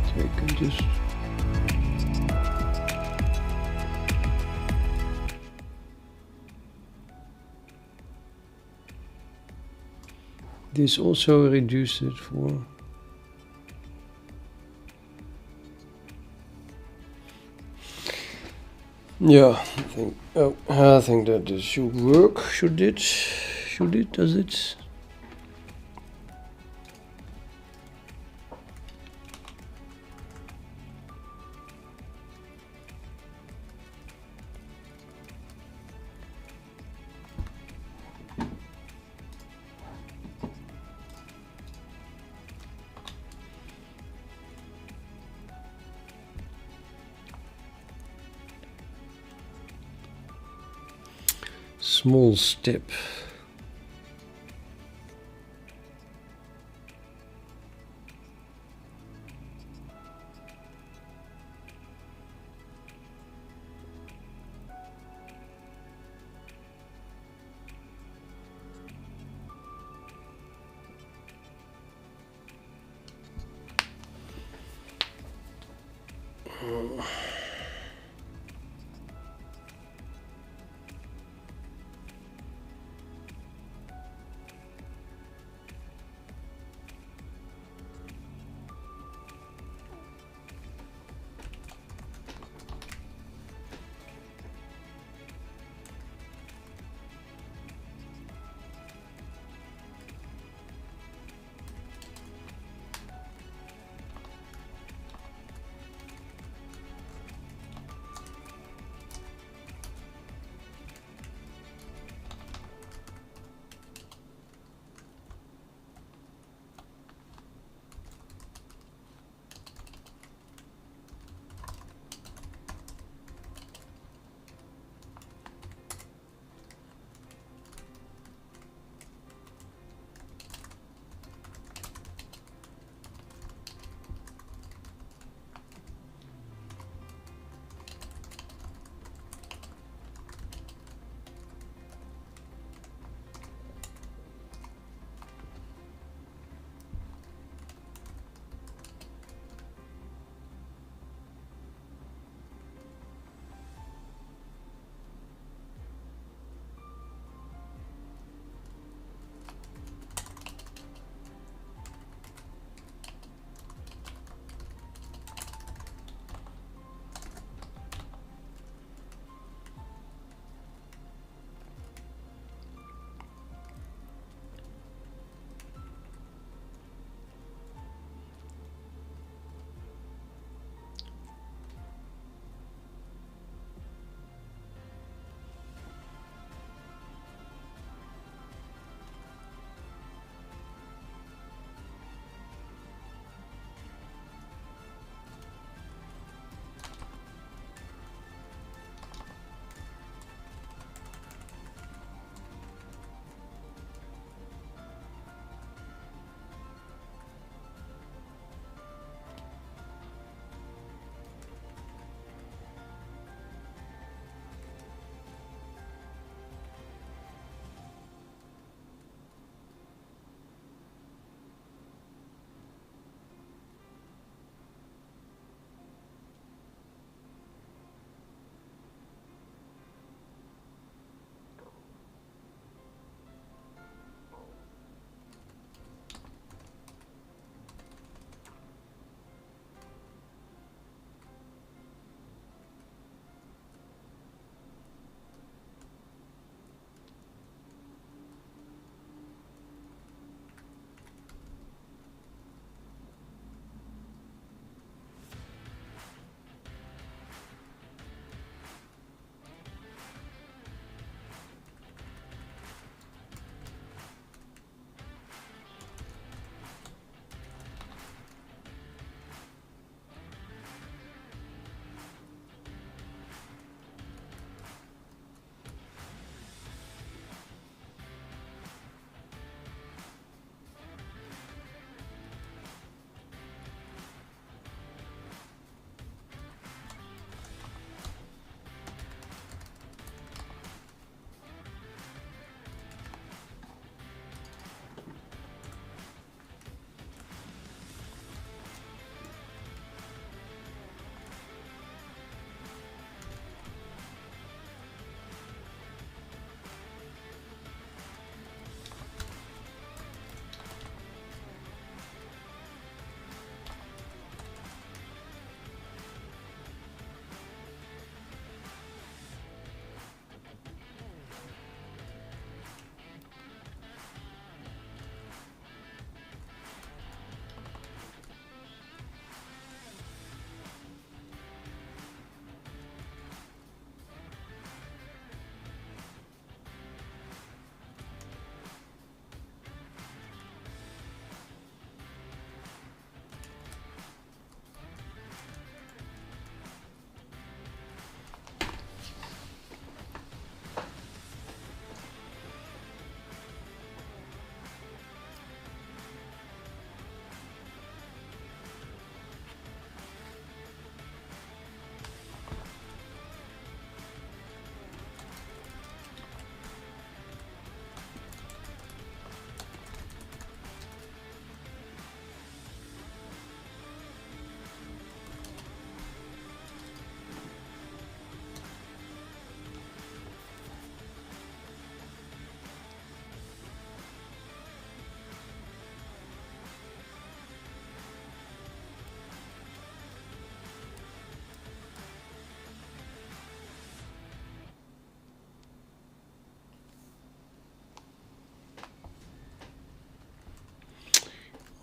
So I can just This also reduce it for. Yeah, I think. Oh, I think that this should work. Should it? Should it? Does it? Small step.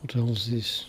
What the hell is this?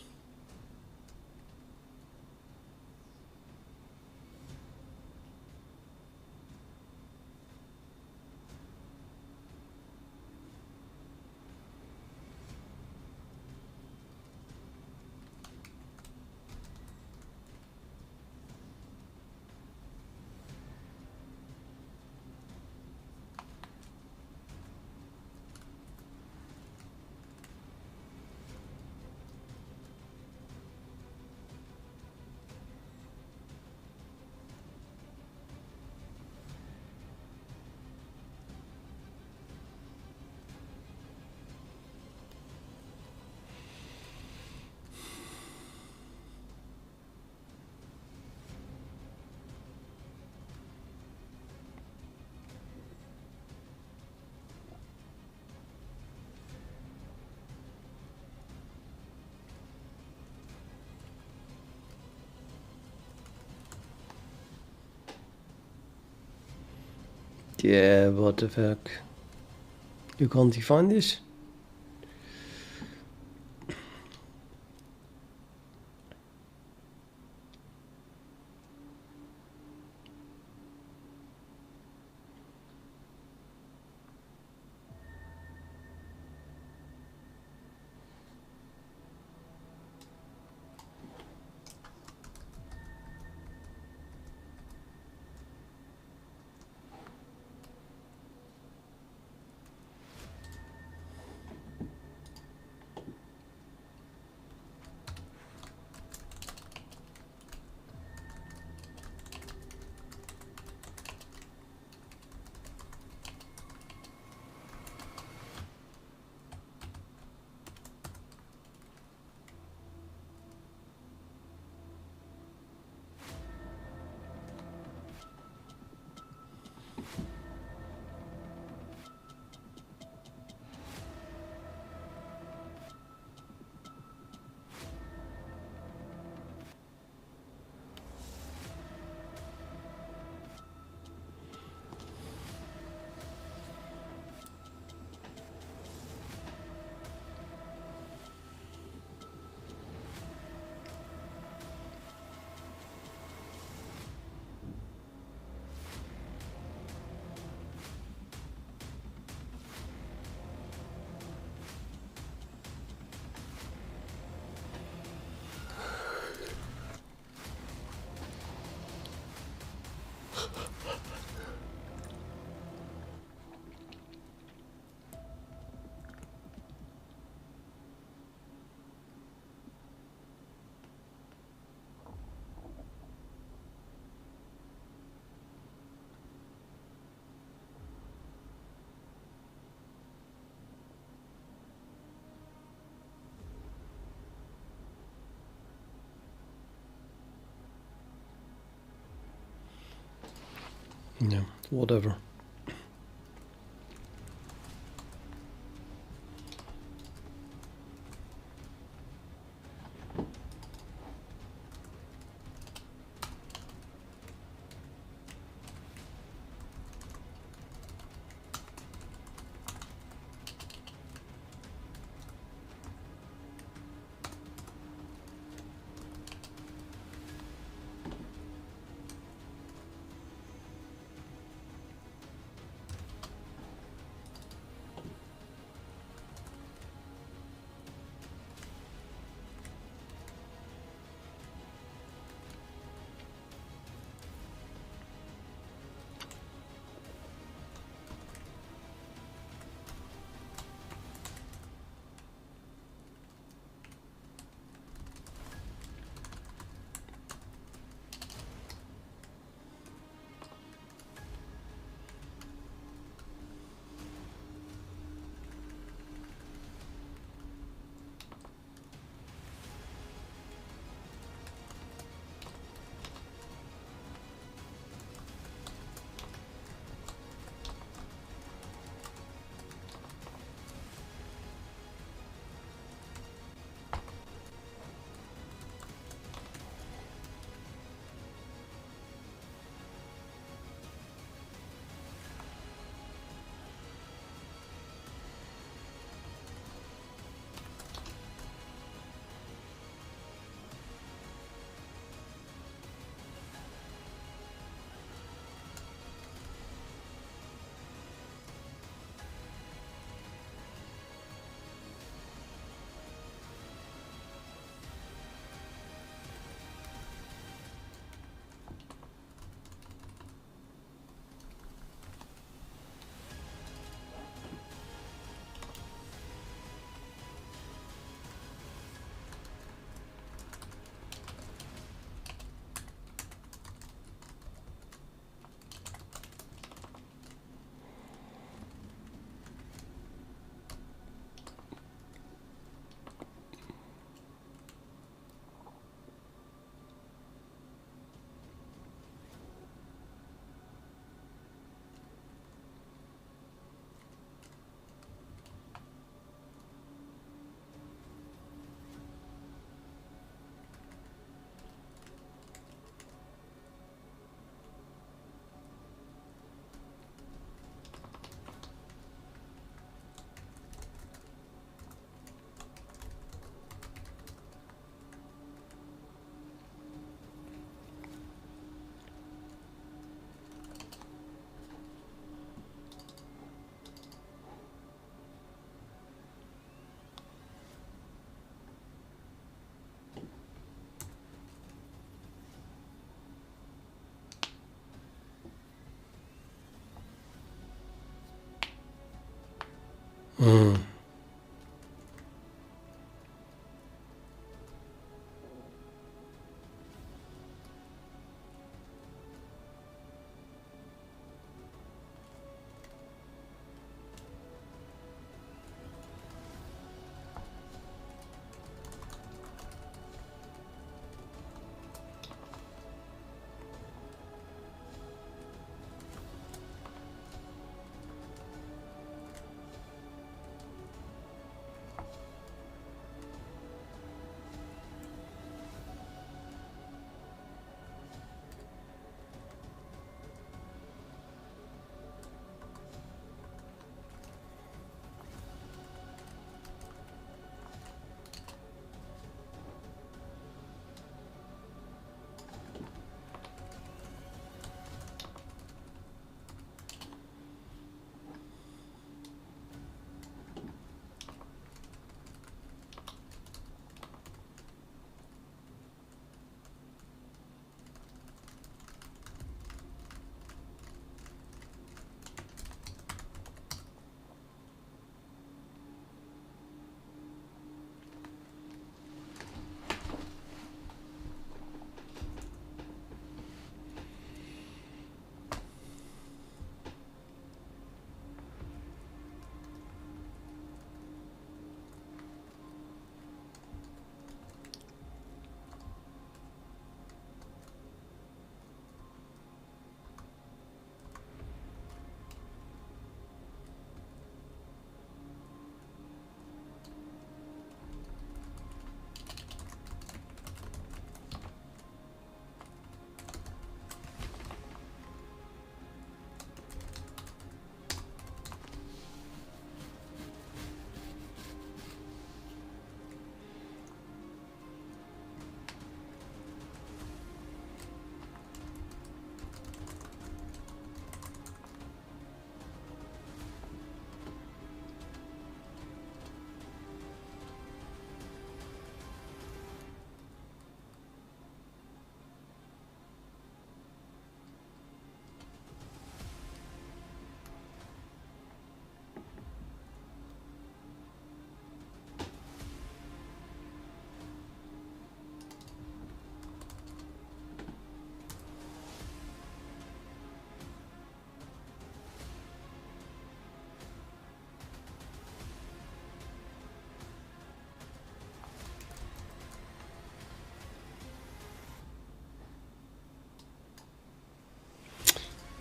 Yeah, what the fuck? You can't define this? Yeah, whatever. Mm.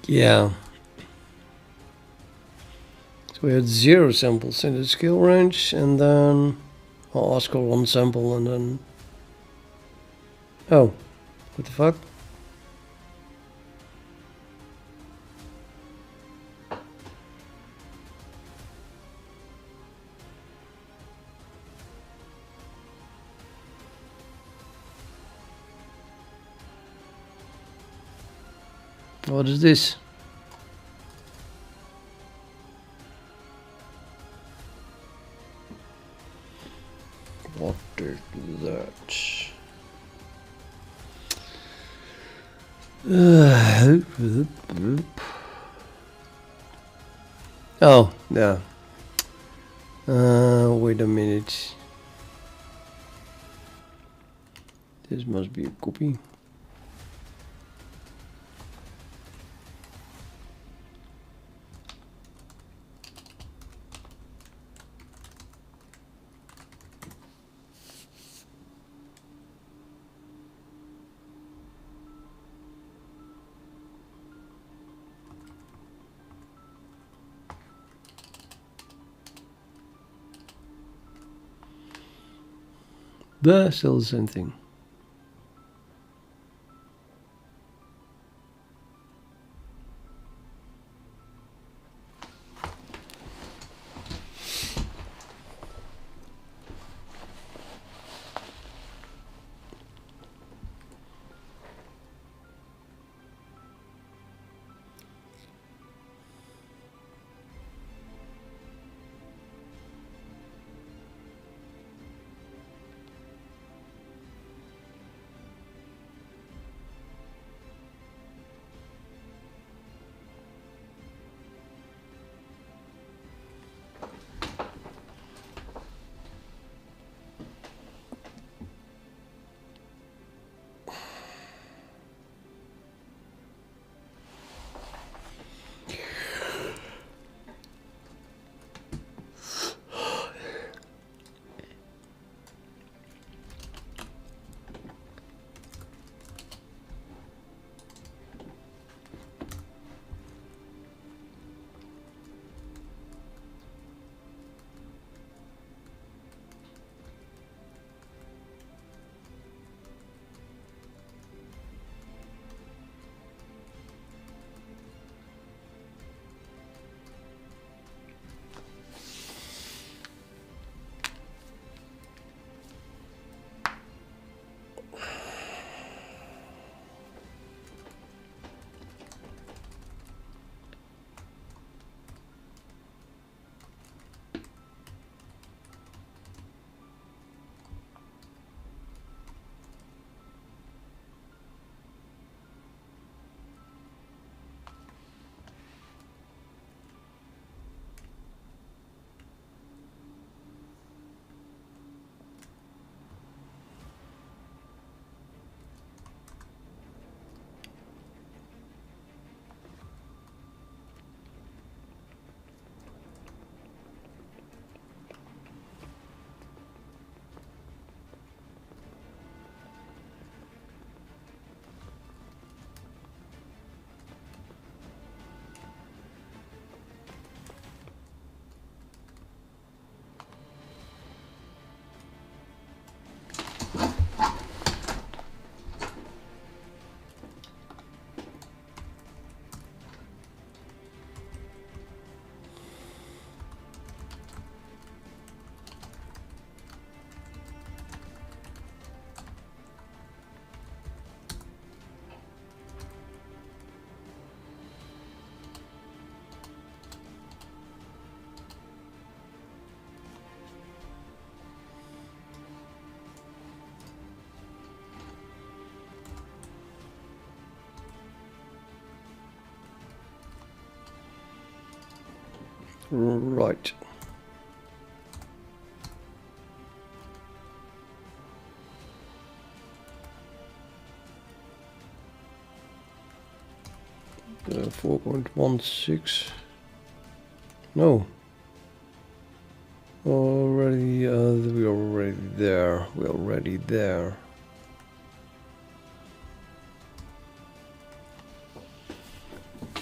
Yeah. So we had 0 samples in the skill range, and then I'll ask for 1 sample, and then... Oh, what the fuck? What is this? What is that? Oh, yeah. Wait a minute. This must be a copy. But still the same thing. Right. The 4.16. No. Already, we're already there. We're already there.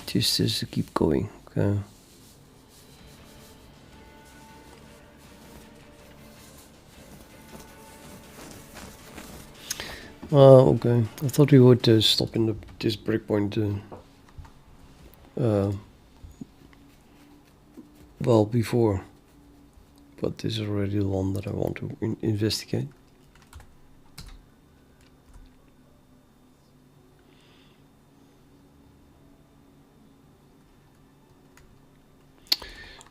Just to keep going. Okay. Okay. I thought we would stop in this breakpoint. Well, before, but this is already the one that I want to investigate.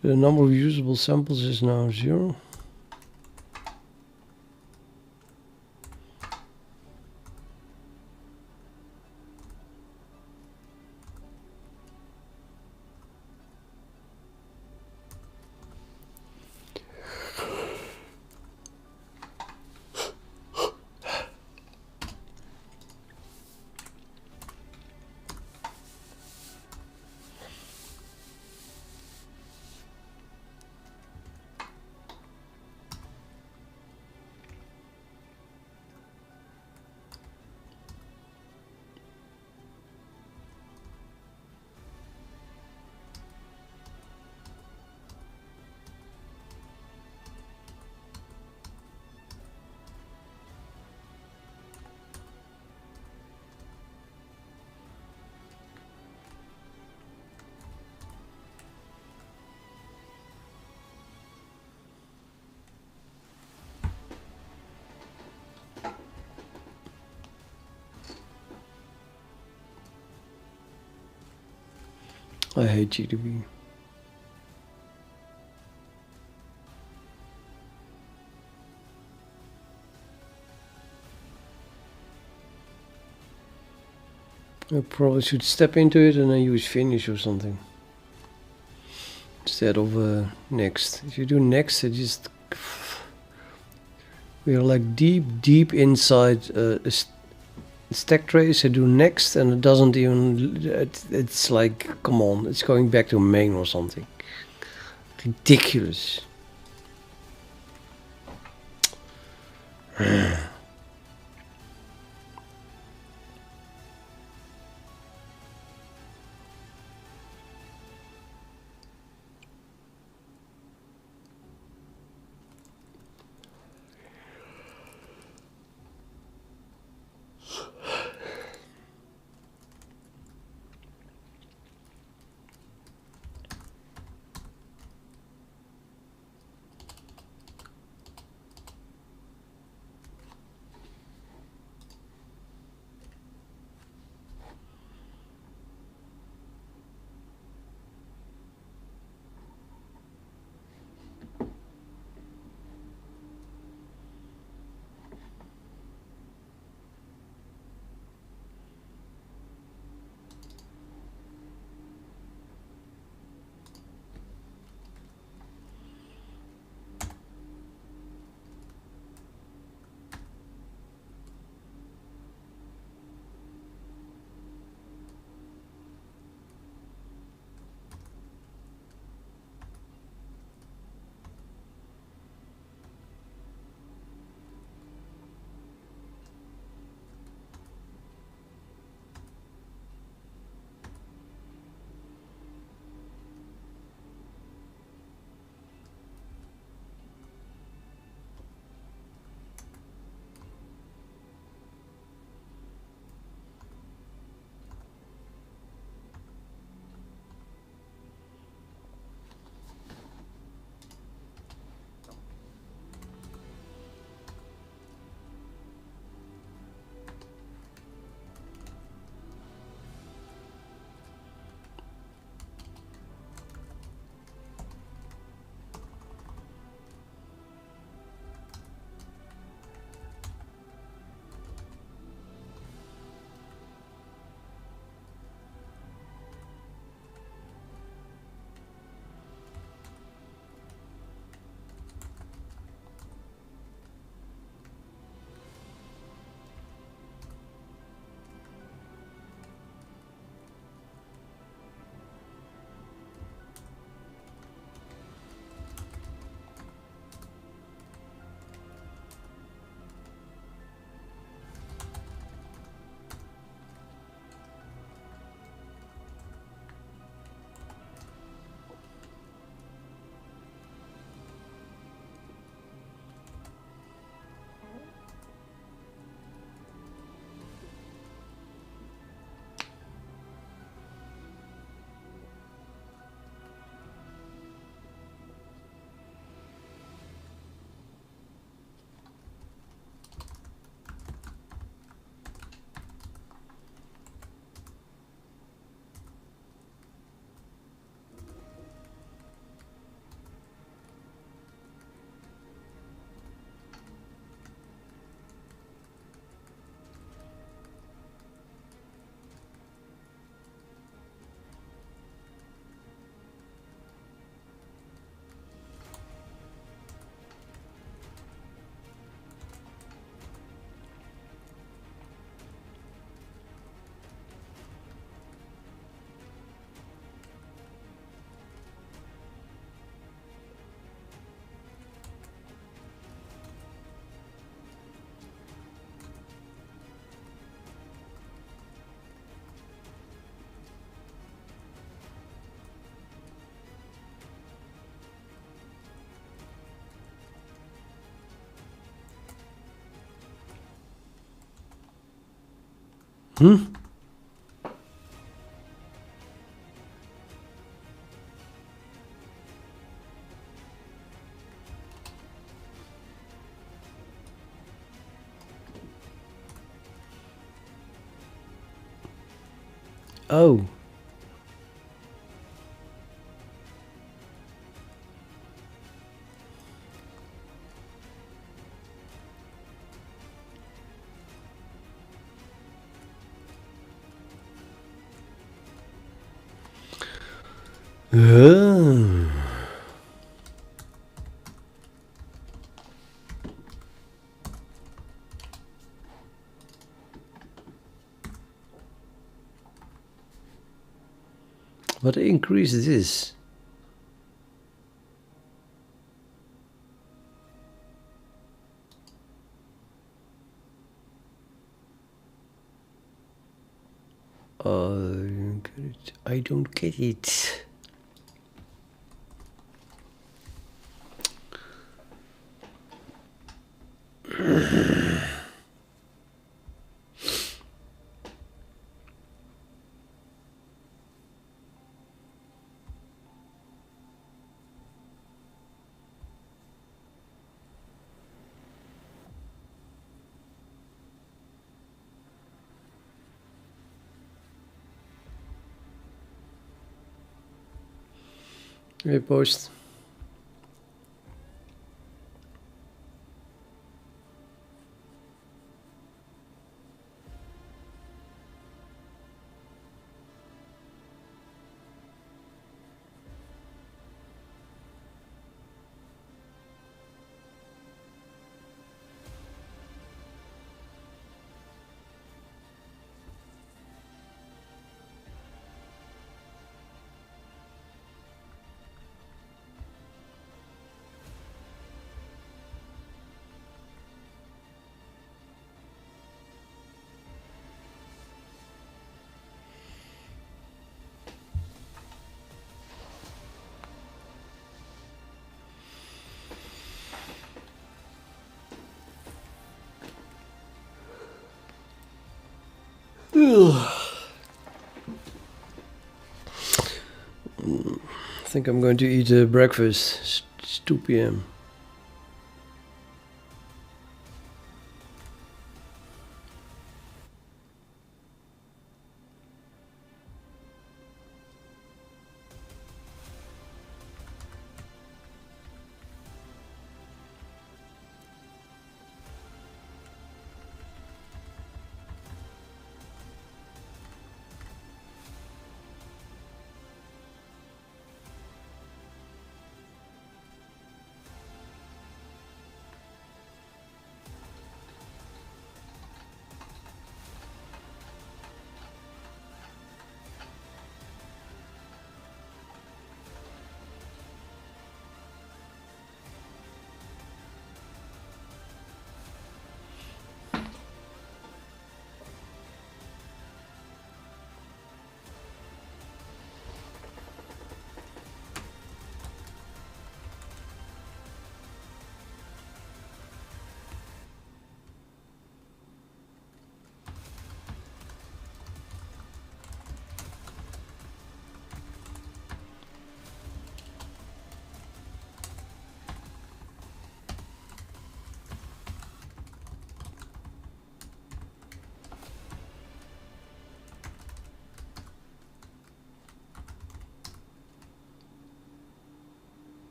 The number of usable samples is now 0. I hate GDB. I probably should step into it and then use finish or something instead of next. If you do next, it just we are like deep inside a stack trace. I do next and it doesn't even. It's like, come on, it's going back to main or something. Ridiculous. Hmm? Oh. Ah. What increase this? I don't get it. Hey, post. I think I'm going to eat breakfast. It's 2 p.m.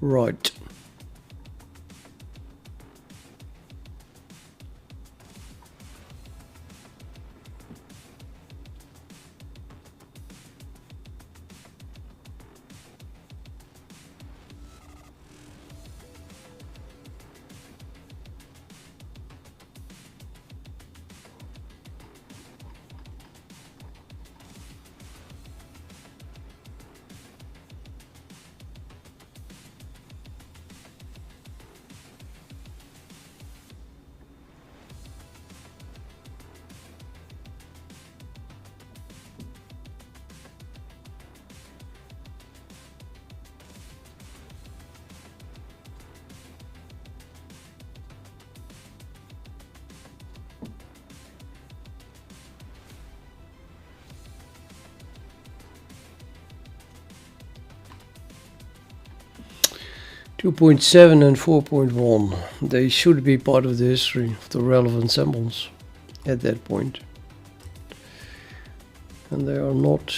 Right. 2.7 and 4.1. They should be part of the history of the relevant samples at that point. And they are not.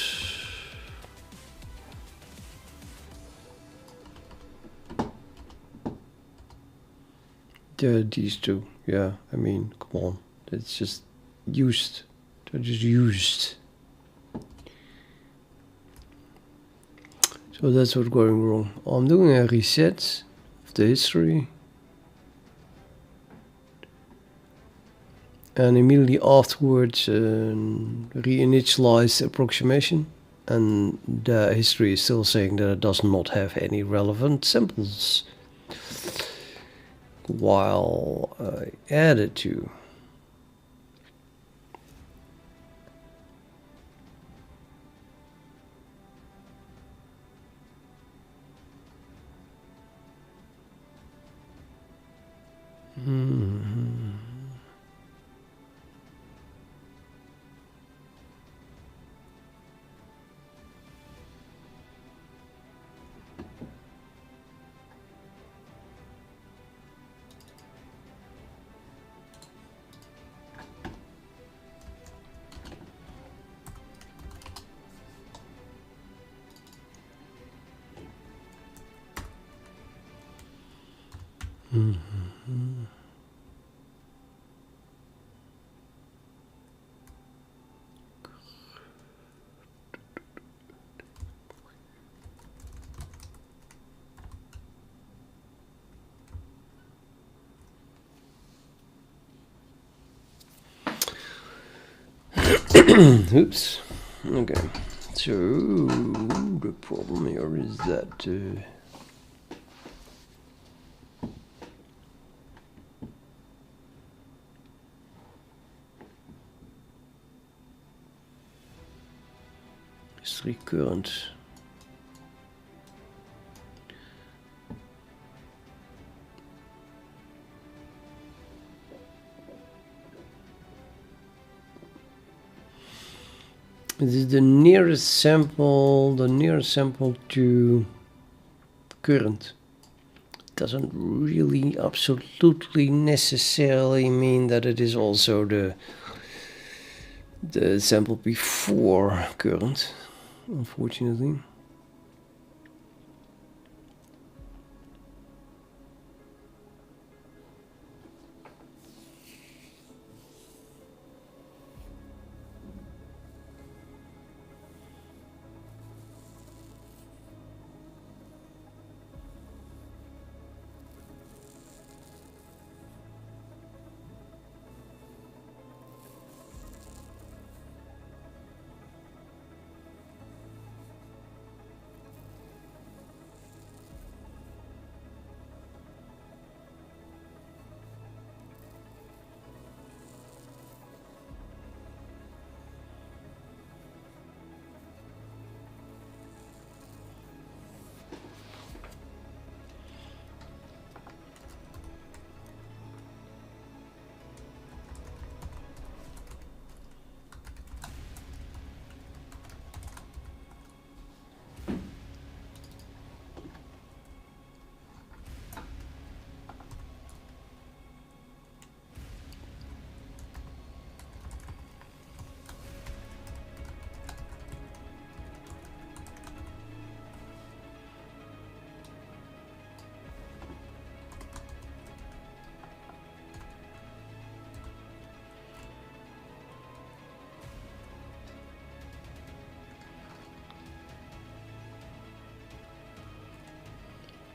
These two. Yeah, I mean, come on. It's just used. They're just used. So that's what's going wrong. I'm doing a reset of the history. And immediately afterwards reinitialize the approximation. And the history is still saying that it does not have any relevant samples. While I added to. Oops. Okay. So the problem here is that it's recurrent. This is the nearest sample to current. It doesn't really absolutely necessarily mean that it is also the sample before current, unfortunately.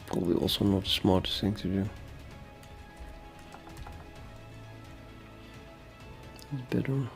Probably also not the smartest thing to do. It's better.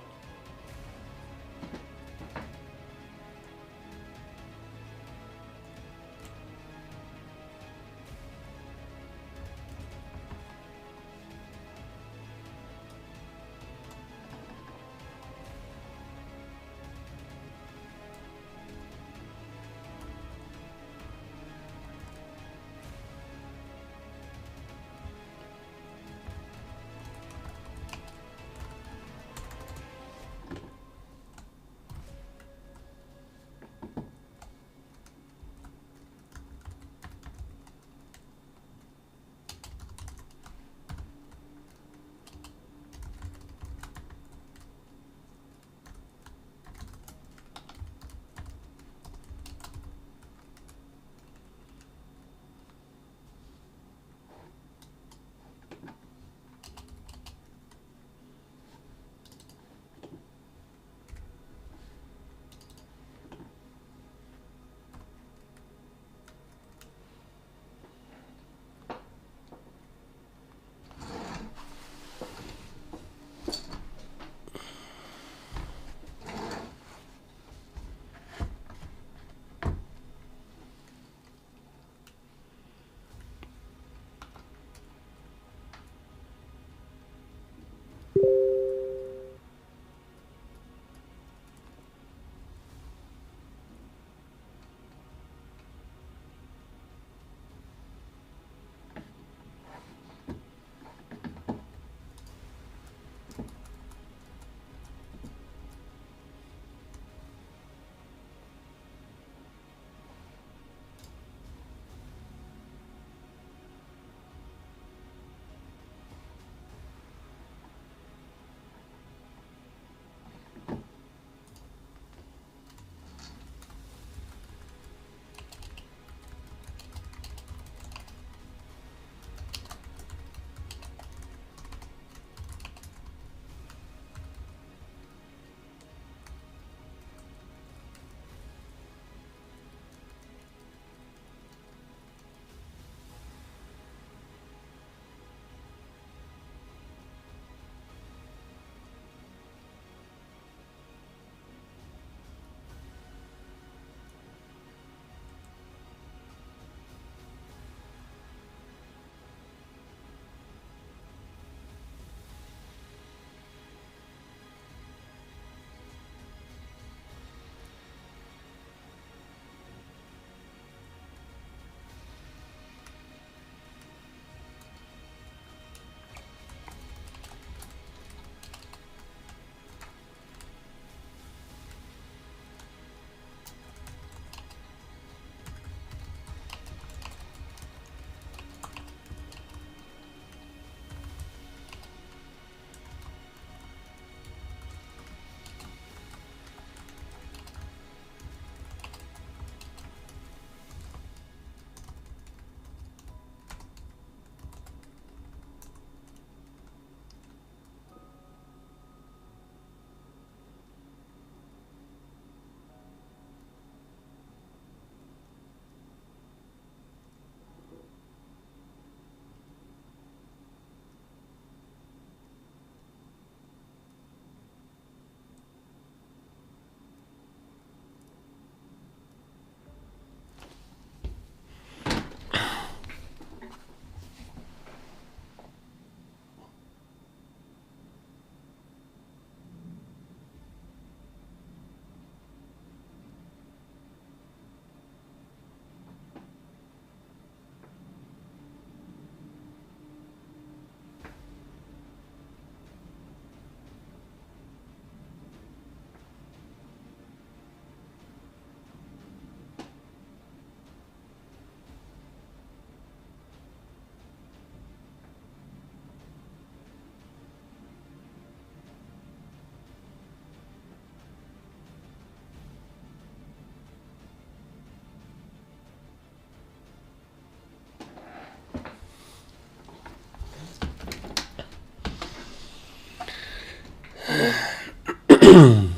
Hmm.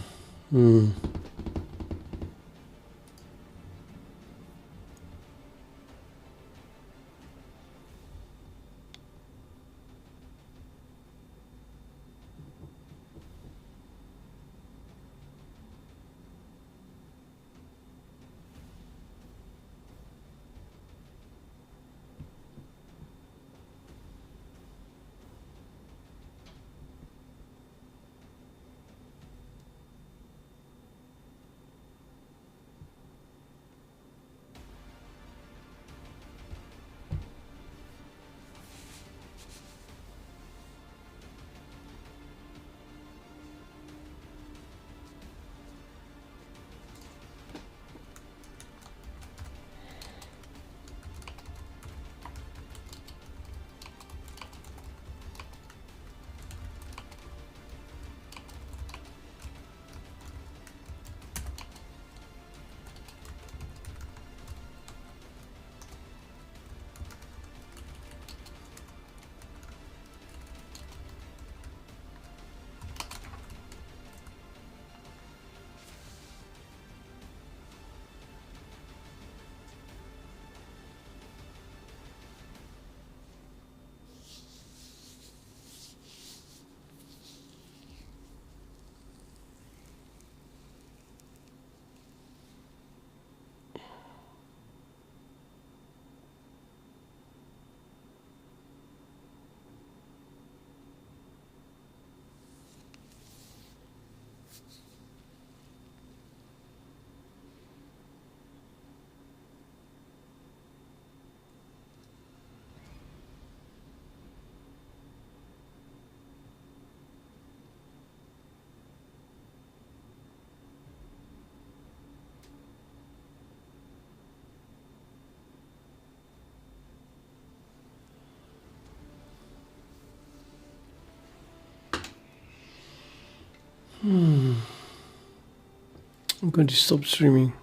I'm going to stop streaming.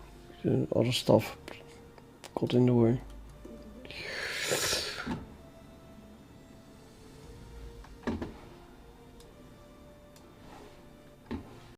Other stuff got in the way.